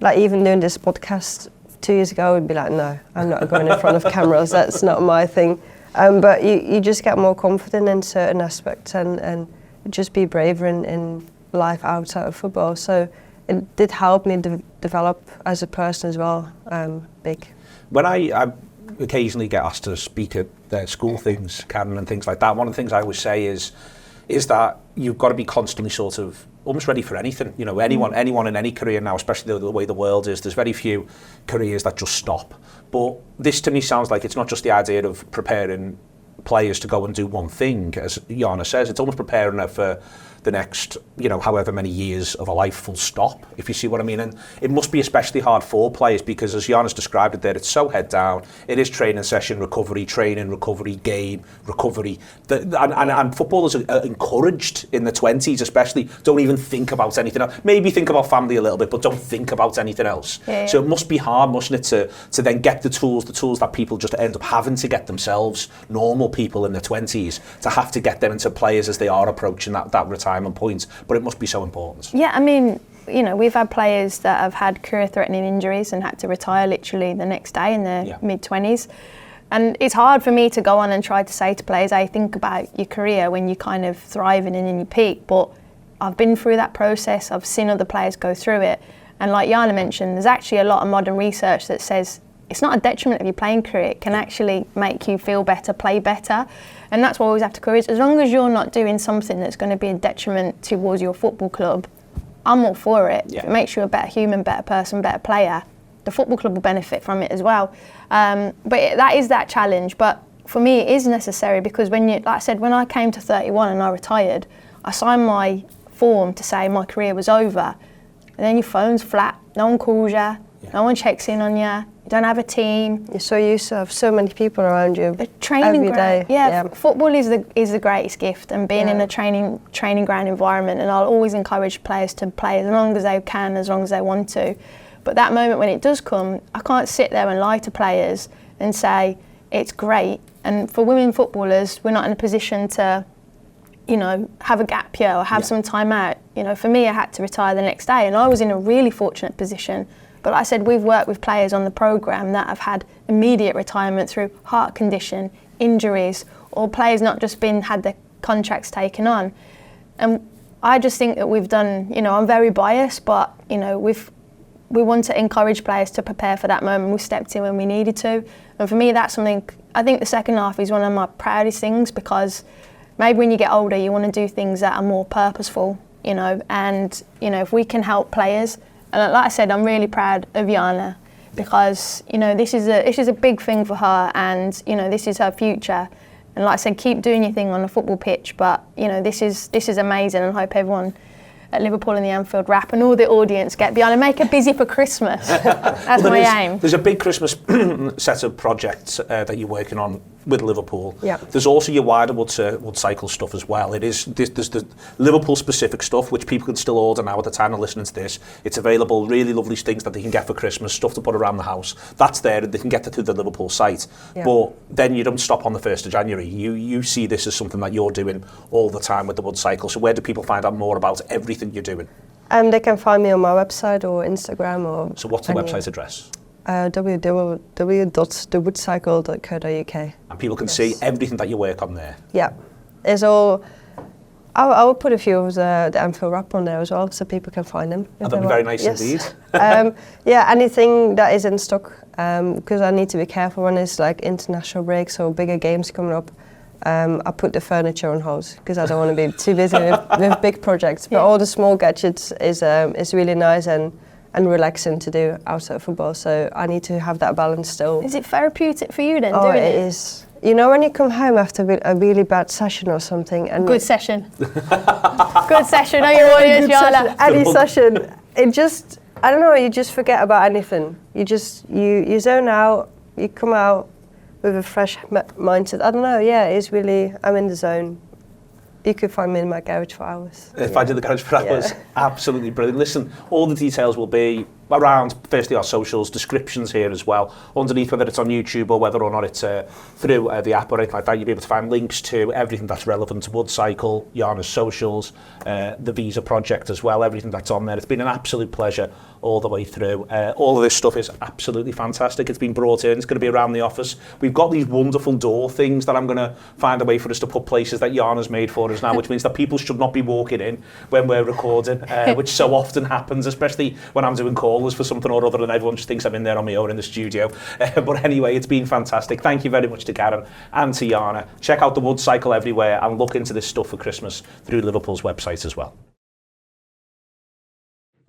like even doing this podcast 2 years ago, I'd be like, no, I'm not going in front of cameras. That's not my thing. But you just get more confident in certain aspects, and just be braver in life outside of football. So it did help me develop as a person as well, big. When I occasionally get asked to speak at school things, Karen, and things like that, one of the things I always say is that you've got to be constantly sort of almost ready for anything. You know, anyone in any career now, especially the way the world is, there's very few careers that just stop. But this to me sounds like it's not just the idea of preparing players to go and do one thing, as Yana says. It's almost preparing her for the next, you know, however many years of a life, full stop, if you see what I mean. And it must be especially hard for players, because as Yana's described it there, it's so head down. It is training session, recovery, training, recovery, game, recovery. And footballers are encouraged in the 20s especially, don't even think about anything else. Maybe think about family a little bit, but don't think about anything else. Yeah. So it must be hard, mustn't it, to then get the tools that people just end up having to get themselves, normal people in their 20s, to have to get them into players as they are approaching that retirement point, but it must be so important. Yeah, I mean, you know, we've had players that have had career-threatening injuries and had to retire literally the next day in their mid-20s. And it's hard for me to go on and try to say to players, hey, think about your career when you're kind of thriving and in your peak. But I've been through that process. I've seen other players go through it. And like Yana mentioned, there's actually a lot of modern research that says it's not a detriment of your playing career. It can actually make you feel better, play better. And that's what we always have to encourage. As long as you're not doing something that's going to be a detriment towards your football club, I'm all for it. Yeah. If it makes you a better human, better person, better player, the football club will benefit from it as well. But that is that challenge. But for me, it is necessary, because like I said, when I came to 31 and I retired, I signed my form to say my career was over. And then your phone's flat, no one calls you, no one checks in on you. You don't have a team. You're so used to have so many people around you. A training every day. Yeah, football is the greatest gift, and being in a training ground environment. And I'll always encourage players to play as long as they can, as long as they want to. But that moment when it does come, I can't sit there and lie to players and say it's great. And for women footballers, we're not in a position to, you know, have a gap year or have some time out. You know, for me, I had to retire the next day, and I was in a really fortunate position. But like I said, we've worked with players on the programme that have had immediate retirement through heart condition, injuries, or players not just had their contracts taken on. And I just think that we've done, you know, I'm very biased, but, you know, we've we want to encourage players to prepare for that moment. We stepped in when we needed to. And for me, that's something, I think the second half is one of my proudest things, because maybe when you get older, you want to do things that are more purposeful, you know, and, you know, if we can help players. And like I said, I'm really proud of Yana, because, you know, this is a big thing for her, and, you know, this is her future. And like I said, keep doing your thing on the football pitch, but, you know, this is amazing, and I hope everyone at Liverpool in the Anfield Wrap and all the audience get behind and make her busy for Christmas. That's my aim. There's a big Christmas set of projects that you're working on with Liverpool. Yeah. There's also your wider wood cycle stuff as well. There's the Liverpool specific stuff which people can still order now at the time of listening to this. It's available, really lovely things that they can get for Christmas, stuff to put around the house. That's there, and they can get that through the Liverpool site. Yeah. But then you don't stop on the 1st of January. You see this as something that you're doing all the time with the wood cycle. So where do people find out more about everything you're doing? They can find me on my website or Instagram or. So what's the website address? www.thewoodcycle.co.uk. And people can see everything that you work on there. Yeah, it's all. I will put a few of the Anfield Wrap on there as well, so people can find them. And that'd be very nice indeed. Yeah, anything that is in stock, because I need to be careful when there's like international breaks or bigger games coming up. I put the furniture on hold because I don't want to be too busy with big projects. But all the small gadgets is really nice and relaxing to do outside of football. So I need to have that balance still. Is it therapeutic for you then? Oh, doing it is. You know, when you come home after a really bad session or something, and good session. Good session. Know your audience, Yana. Any session, it just, I don't know. You just forget about anything. You you zone out. You come out with a fresh mindset. I don't know. Yeah, it's really. I'm in the zone. You could find me in my garage for hours. Find you in the garage for hours. Absolutely brilliant. Listen, all the details will be around, firstly, our socials, descriptions here as well. Underneath, whether it's on YouTube or whether or not it's through the app or anything like that, you'll be able to find links to everything that's relevant to Wood Cycle, Yana's socials, the Visa project as well, everything that's on there. It's been an absolute pleasure all the way through. All of this stuff is absolutely fantastic. It's been brought in. It's going to be around the office. We've got these wonderful door things that I'm going to find a way for us to put places that Yana's made for us now, which means that people should not be walking in when we're recording, which so often happens, especially when I'm doing calls for something or other and everyone just thinks I'm in there on my own in the studio. But anyway, it's been fantastic. Thank you very much to Karen and to Yana. Check out the Wood Cycle everywhere and look into this stuff for Christmas through Liverpool's website as well.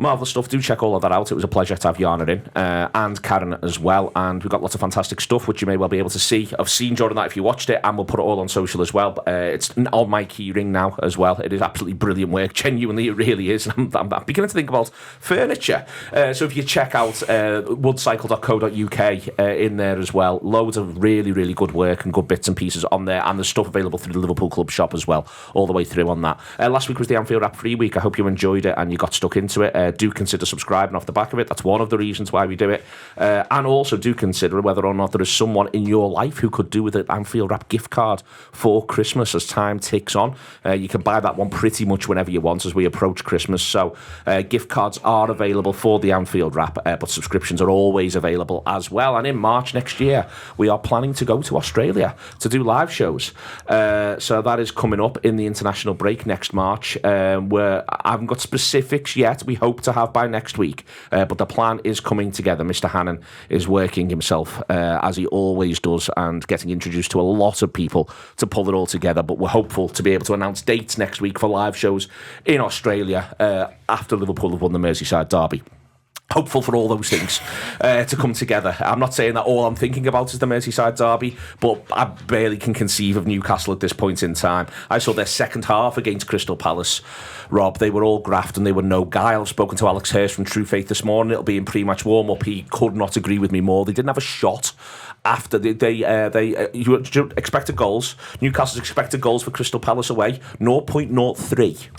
Marvellous stuff. Do check all of that out. It was a pleasure to have Yana in and Karen as well. And we've got lots of fantastic stuff which you may well be able to see. I've seen during that if you watched it, and we'll put it all on social as well. It's on my key ring now as well. It is absolutely brilliant work. Genuinely, it really is. I'm beginning to think about furniture. So if you check out woodcycle.co.uk in there as well, loads of really, really good work and good bits and pieces on there. And there's stuff available through the Liverpool Club shop as well, all the way through on that. Last week was the Anfield Wrap free week. I hope you enjoyed it and you got stuck into it. Do consider subscribing off the back of it. That's one of the reasons why we do it. And also do consider whether or not there is someone in your life who could do with an Anfield Wrap gift card for Christmas as time ticks on. You can buy that one pretty much whenever you want as we approach Christmas. So gift cards are available for the Anfield Wrap, but subscriptions are always available as well. And in March next year, we are planning to go to Australia to do live shows. So that is coming up in the international break next March. Where I haven't got specifics yet. We hope to have by next week, but the plan is coming together. Mr. Hannon is working himself as he always does and getting introduced to a lot of people to pull it all together, but we're hopeful to be able to announce dates next week for live shows in Australia after Liverpool have won the Merseyside derby. Hopeful for all those things to come together. I'm not saying that all I'm thinking about is the Merseyside derby, but I barely can conceive of Newcastle at this point in time. I saw their second half against Crystal Palace. Rob, they were all graft and they were no guile. I've spoken to Alex Hurst from True Faith this morning. It'll be in pre-match warm-up. He could not agree with me more. They didn't have a shot after you expected goals. Newcastle's expected goals for Crystal Palace away 0.03.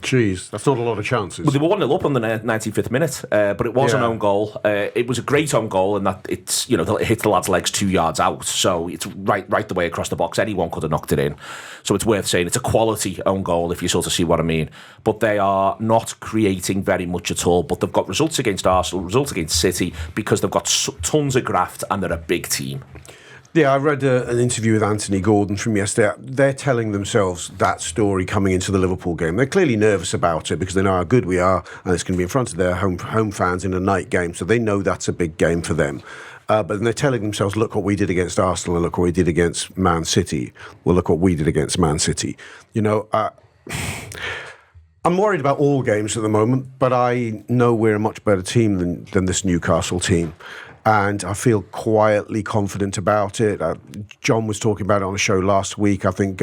Jeez, that's not a lot of chances. Well, they were 1-0 up on the 95th minute, but it was an own goal. It was a great own goal, and that it hit the lad's legs 2 yards out, so it's right the way across the box. Anyone could have knocked it in, so it's worth saying it's a quality own goal if you sort of see what I mean. But they are not creating very much at all. But they've got results against Arsenal, results against City, because they've got tons of graft and they're a big team. Yeah, I read an interview with Anthony Gordon from yesterday. They're telling themselves that story coming into the Liverpool game. They're clearly nervous about it because they know how good we are, and it's going to be in front of their home fans in a night game, so they know that's a big game for them. But then they're telling themselves, look what we did against Arsenal and look what we did against Man City. Well, look what we did against Man City. You know, I'm worried about all games at the moment, but I know we're a much better team than this Newcastle team. And I feel quietly confident about it. John was talking about it on a show last week. I think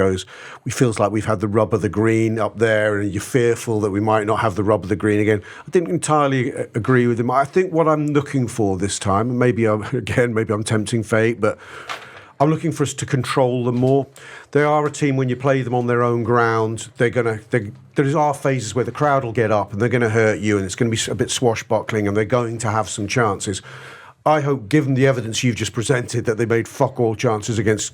we feels like we've had the rub of the green up there, and you're fearful that we might not have the rub of the green again. I didn't entirely agree with him. I think what I'm looking for this time, and maybe I'm tempting fate, but I'm looking for us to control them more. They are a team, when you play them on their own ground, there are phases where the crowd will get up and they're going to hurt you, and it's going to be a bit swashbuckling, and they're going to have some chances. I hope, given the evidence you've just presented, that they made fuck all chances against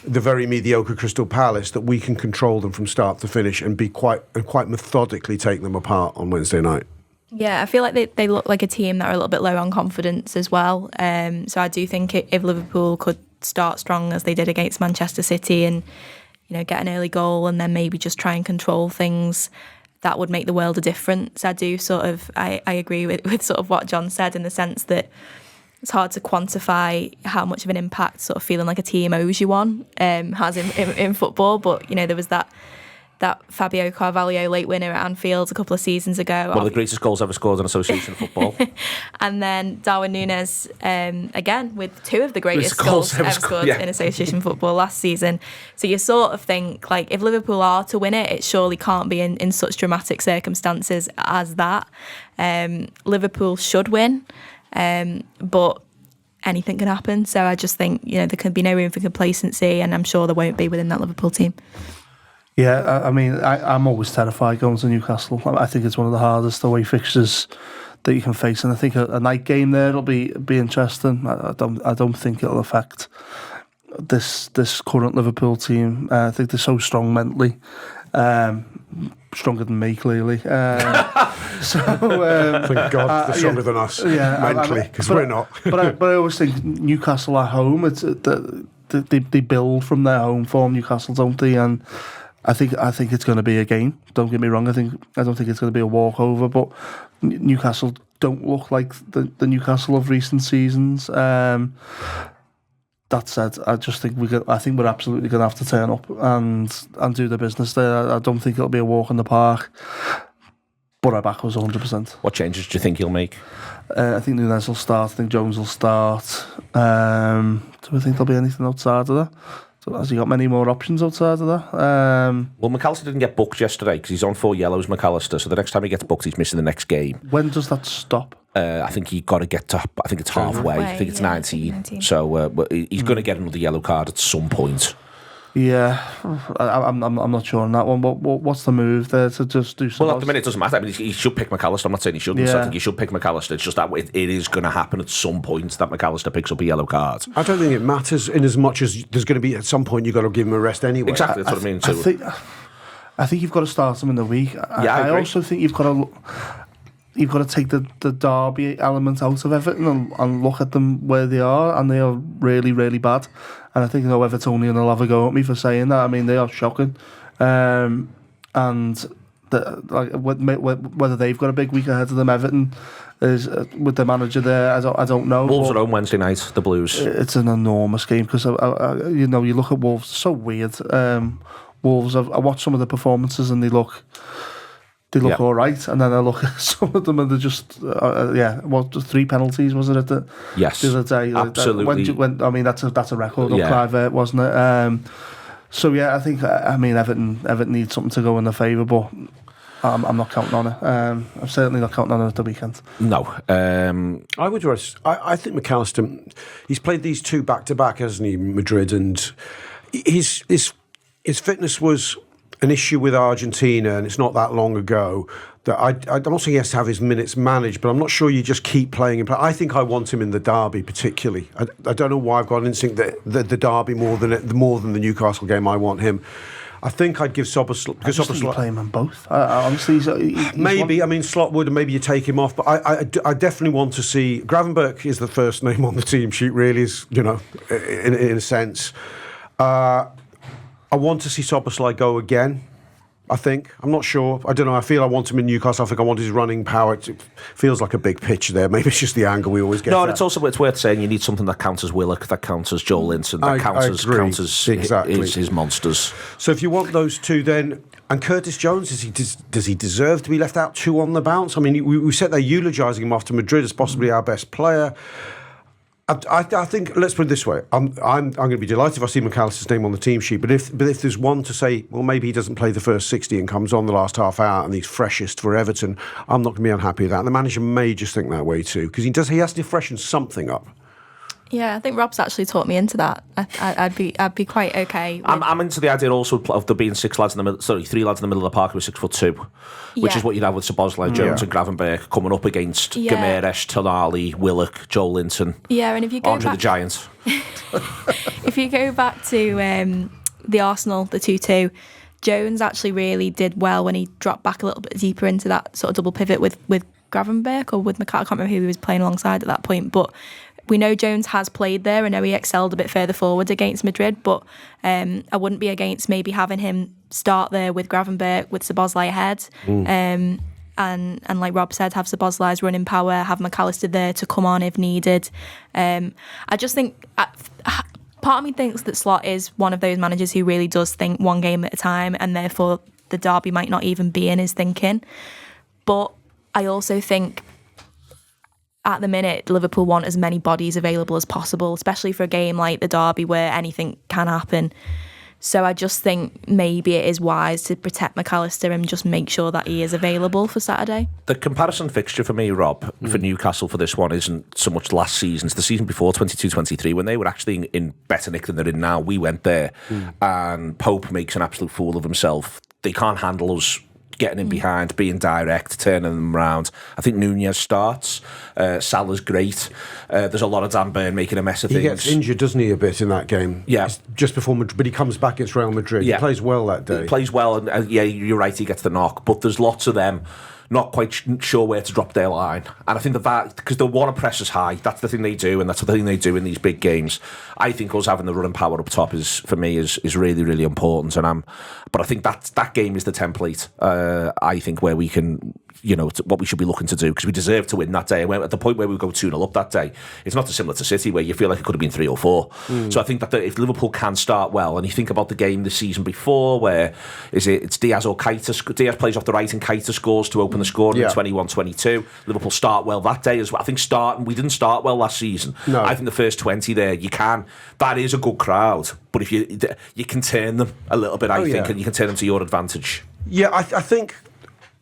the very mediocre Crystal Palace, that we can control them from start to finish and be quite methodically take them apart on Wednesday night. Yeah, I feel like they look like a team that are a little bit low on confidence as well. So I do think if Liverpool could start strong as they did against Manchester City and, you know, get an early goal and then maybe just try and control things, that would make the world a difference. I do I agree with sort of what John said, in the sense that it's hard to quantify how much of an impact sort of feeling like a team owes you one has in football. But, you know, there was that Fabio Carvalho late winner at Anfield a couple of seasons ago. One of the greatest goals ever scored in association football. And then Darwin Núñez, again, with two of the greatest goals ever scored in association football last season. So you sort of think, like, if Liverpool are to win it, it surely can't be in such dramatic circumstances as that. Liverpool should win. But anything can happen. So I just think, you know, there can be no room for complacency, and I'm sure there won't be within that Liverpool team. Yeah, I mean, I'm always terrified going to Newcastle. I think it's one of the hardest away fixtures that you can face, and I think a night game there will be interesting. I don't think it'll affect this current Liverpool team. I think they're so strong mentally. Stronger than me, clearly. Thank God they're stronger than us mentally, because we're not. but I always think Newcastle at home, they build from their home form. Newcastle, don't they? And I think it's going to be a game. Don't get me wrong. I don't think it's going to be a walkover. But Newcastle don't look like the Newcastle of recent seasons. That said, I just think I think we're absolutely going to have to turn up and do the business there. I don't think it'll be a walk in the park, but I back us 100%. What changes do you think he'll make? I think Núñez will start. I think Jones will start. Do I think there'll be anything outside of that? So has he got many more options outside of that? Well, McAllister didn't get booked yesterday because he's on 4 yellows, McAllister. So the next time he gets booked, he's missing the next game. When does that stop? I think he got to get to. I think it's halfway. I think it's 19. So he's going to get another yellow card at some point. Yeah, I'm not sure on that one. But what's the move there to just do something? Well, at the minute it doesn't matter. I mean, he should pick McAllister. I'm not saying he shouldn't. So I think he should pick McAllister. It's just that it is going to happen at some point that McAllister picks up a yellow card. I don't think it matters in as much as there's going to be at some point you've got to give him a rest anyway. Exactly, that's what I mean too. I think you've got to start him in the week. I also think you've got to take the derby element out of Everton and look at them where they are, and they are really, really bad. And I think Evertonian will have a go at me for saying that. I mean, they are shocking. And whether they've got a big week ahead of them, Everton is with the manager there. I don't know. Wolves are on Wednesday night. The Blues. It's an enormous game because you look at Wolves. It's so weird. Wolves. I watched some of the performances and they look all right, and then I look at some of them and they're just 3 penalties, wasn't it? Yes, the other day, absolutely. I mean, that's a record of Clive, wasn't it? So yeah, I think Everton needs something to go in their favour, but I'm not counting on it. I'm certainly not counting on it at the weekend. No, I would rest. I think McAllister, he's played these 2 back-to-back, hasn't he, Madrid, and his fitness was an issue with Argentina, and it's not that long ago. That I'm not saying he has to have his minutes managed, but I'm not sure you just keep playing him. I think I want him in the derby particularly. I don't know why I've got an instinct that the derby more than the Newcastle game, I want him. I think I'd give Szoboszlai... I just think you play him on both. Honestly, maybe. I mean, Slot would, and maybe you take him off. But I definitely want to see... Gravenberch is the first name on the team sheet, really, is, you know, in a sense. I want to see Szoboszlai go again. I think. I'm not sure. I don't know. I feel I want him in Newcastle. I think I want his running power. It feels like a big pitch there. Maybe it's just the angle we always get. No, and it's worth saying you need something that counters Willock, that counters Joel Linton, that counters exactly. his monsters. So if you want those two, then... And Curtis Jones, does he deserve to be left out 2 on the bounce? I mean, we said they're eulogising him after Madrid as possibly our best player. I think, let's put it this way, I'm going to be delighted if I see McAllister's name on the team sheet, but if there's one to say, well, maybe he doesn't play the first 60 and comes on the last half hour and he's freshest for Everton, I'm not going to be unhappy with that. And the manager may just think that way too, because he has to freshen something up. Yeah, I think Rob's actually taught me into that. I'd be quite okay. I'm into the idea also of there being 3 lads in the middle of the park who are 6'2", which is what you'd have with Szoboszlai, Jones and Gravenberch coming up against Gomes, Tonali, Willock, Joel Linton. Yeah, and if you go Andre the Giant. If you go back to the Arsenal, the 2-2, Jones actually really did well when he dropped back a little bit deeper into that sort of double pivot with Gravenberch or with McCall. I can't remember who he was playing alongside at that point, but we know Jones has played there. I know he excelled a bit further forward against Madrid, but I wouldn't be against maybe having him start there with Gravenberch, with Szoboszlai ahead. And like Rob said, have Szoboszlai's running power, have McAllister there to come on if needed. I just think... part of me thinks that Slot is one of those managers who really does think one game at a time, and therefore the derby might not even be in his thinking. But I also think at the minute, Liverpool want as many bodies available as possible, especially for a game like the derby where anything can happen. So I just think maybe it is wise to protect McAllister and just make sure that he is available for Saturday. The comparison fixture for me, Rob, for Newcastle for this one isn't so much last season. It's the season before, 22-23, when they were actually in better nick than they're in now. We went there and Pope makes an absolute fool of himself. They can't handle us getting in behind, being direct, turning them around. I think Nunez starts. Salah's great. There's a lot of Dan Burn making a mess of things. He gets injured, doesn't he, a bit in that game? Yeah. It's just before Madrid, but he comes back against Real Madrid. Yeah. He plays well that day. He plays well, and yeah, you're right, he gets the knock. But there's lots of them not quite sure where to drop their line. And I think that because they want to press us high, that's the thing they do, and that's the thing they do in these big games. I think us having the running power up top is really, really important. But I think that game is the template, I think, where we can, what we should be looking to do, because we deserve to win that day. And at the point where we go 2-0 up that day, it's not dissimilar to City, where you feel like it could have been 3 or 4. So I think that if Liverpool can start well, and you think about the game the season before, where it's Diaz or Keita, Diaz plays off the right and Keita scores to open the scoring in 21-22. Liverpool start well that day as well. I think we didn't start well last season. No. I think the first 20 there, you can. That is a good crowd, but if you can turn them a little bit, I think, and you can turn them to your advantage. Yeah, I think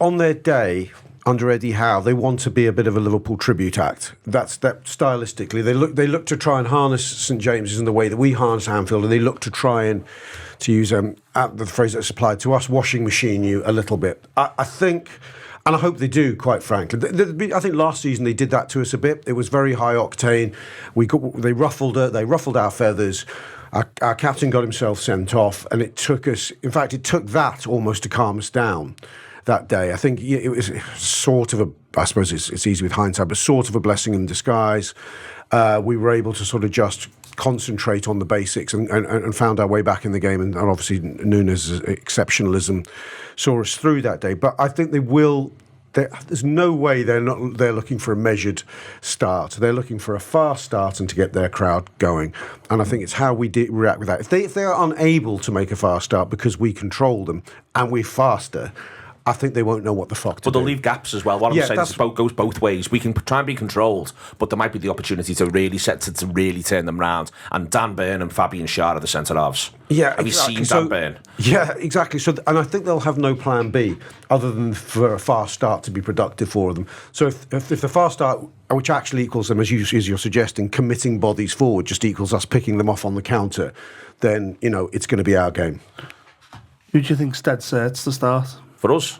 on their day under Eddie Howe, they want to be a bit of a Liverpool tribute act. That's that stylistically. They look to try and harness St James's in the way that we harness Anfield, and they look to try and, to use the phrase that's applied to us, washing machine you a little bit. I think. And I hope they do, quite frankly. I think last season they did that to us a bit. It was very high octane. They ruffled our feathers. Our captain got himself sent off, and it took that almost to calm us down that day. I think it was sort of I suppose it's easy with hindsight, but sort of a blessing in disguise. We were able to sort of just concentrate on the basics and found our way back in the game, and obviously Nunes' exceptionalism saw us through that day. But I think they will. There's no way they're looking for a measured start. They're looking for a fast start and to get their crowd going. And I think it's how we react with that. If they are unable to make a fast start because we control them and we're faster, I think they won't know what the fuck to do. But they'll leave gaps as well. What I'm saying is it goes both ways. We can try and be controlled, but there might be the opportunity to really turn them round. And Dan Burn and Fabian Schär are the centre halves. Yeah, have exactly. you seen Dan Burn? Yeah, exactly. So, and I think they'll have no plan B other than for a fast start to be productive for them. So if the fast start, which actually equals them, as you're suggesting, committing bodies forward, just equals us picking them off on the counter, then it's going to be our game. Who do you think's dead set to start? For us?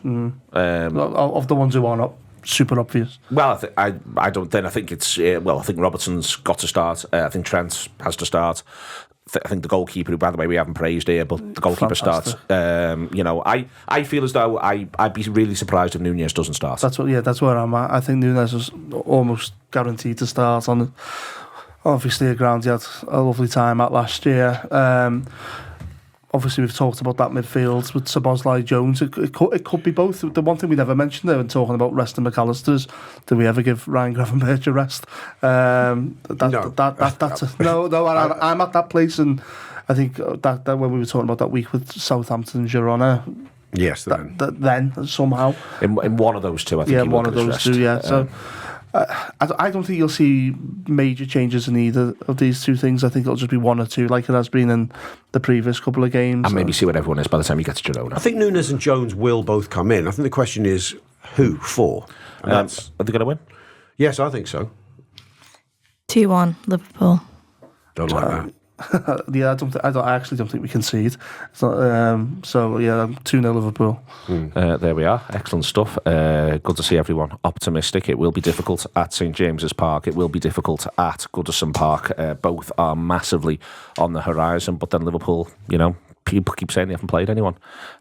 Of the ones who aren't up? super obvious. Well, I don't then. I think it's I think Robertson's got to start. I think Trent has to start. I think the goalkeeper, who by the way we haven't praised here, but the goalkeeper Fantastic. starts. I feel as though I'd be really surprised if Nunez doesn't start. That's where I'm at. I think Nunez is almost guaranteed to start on. Obviously, a ground he had a lovely time at last year. Obviously, we've talked about that midfield with Szoboszlai, Jones. It could be both. The one thing we never mentioned there when talking about resting McAllister's, do we ever give Ryan Gravenberch a rest? No. I'm at that place, and I think that when we were talking about that week with Southampton and Girona, yes, then somehow in one of those two, I think. Yeah, one of those two. Yeah, so. I don't think you'll see major changes in either of these two things. I think it'll just be one or two, like it has been in the previous couple of games. And maybe see what everyone is by the time you get to Girona. I think Nunez and Jones will both come in. I think the question is who for? And are they going to win? Yes, I think so. 2-1 Liverpool. Don't like that. Yeah, I actually don't think we concede. So yeah, 2-0 Liverpool. There we are. Excellent stuff. Good to see everyone optimistic. It will be difficult at St James's Park. It will be difficult at Goodison Park. Both are massively on the horizon. But then Liverpool, people keep saying they haven't played anyone.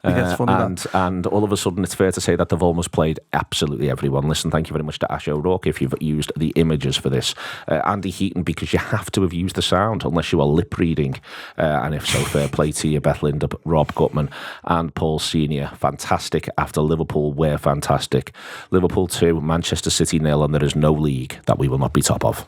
It's funny and all of a sudden it's fair to say that they've almost played absolutely everyone. Listen, thank you very much to Ash O'Rourke if you've used the images for this. Andy Heaton, because you have to have used the sound unless you are lip reading. And if so, fair play to you. Beth Lindop, Rob Gutmann and Paul Senior. Fantastic after Liverpool were fantastic. Liverpool 2, Manchester City 0, and there is no league that we will not be top of.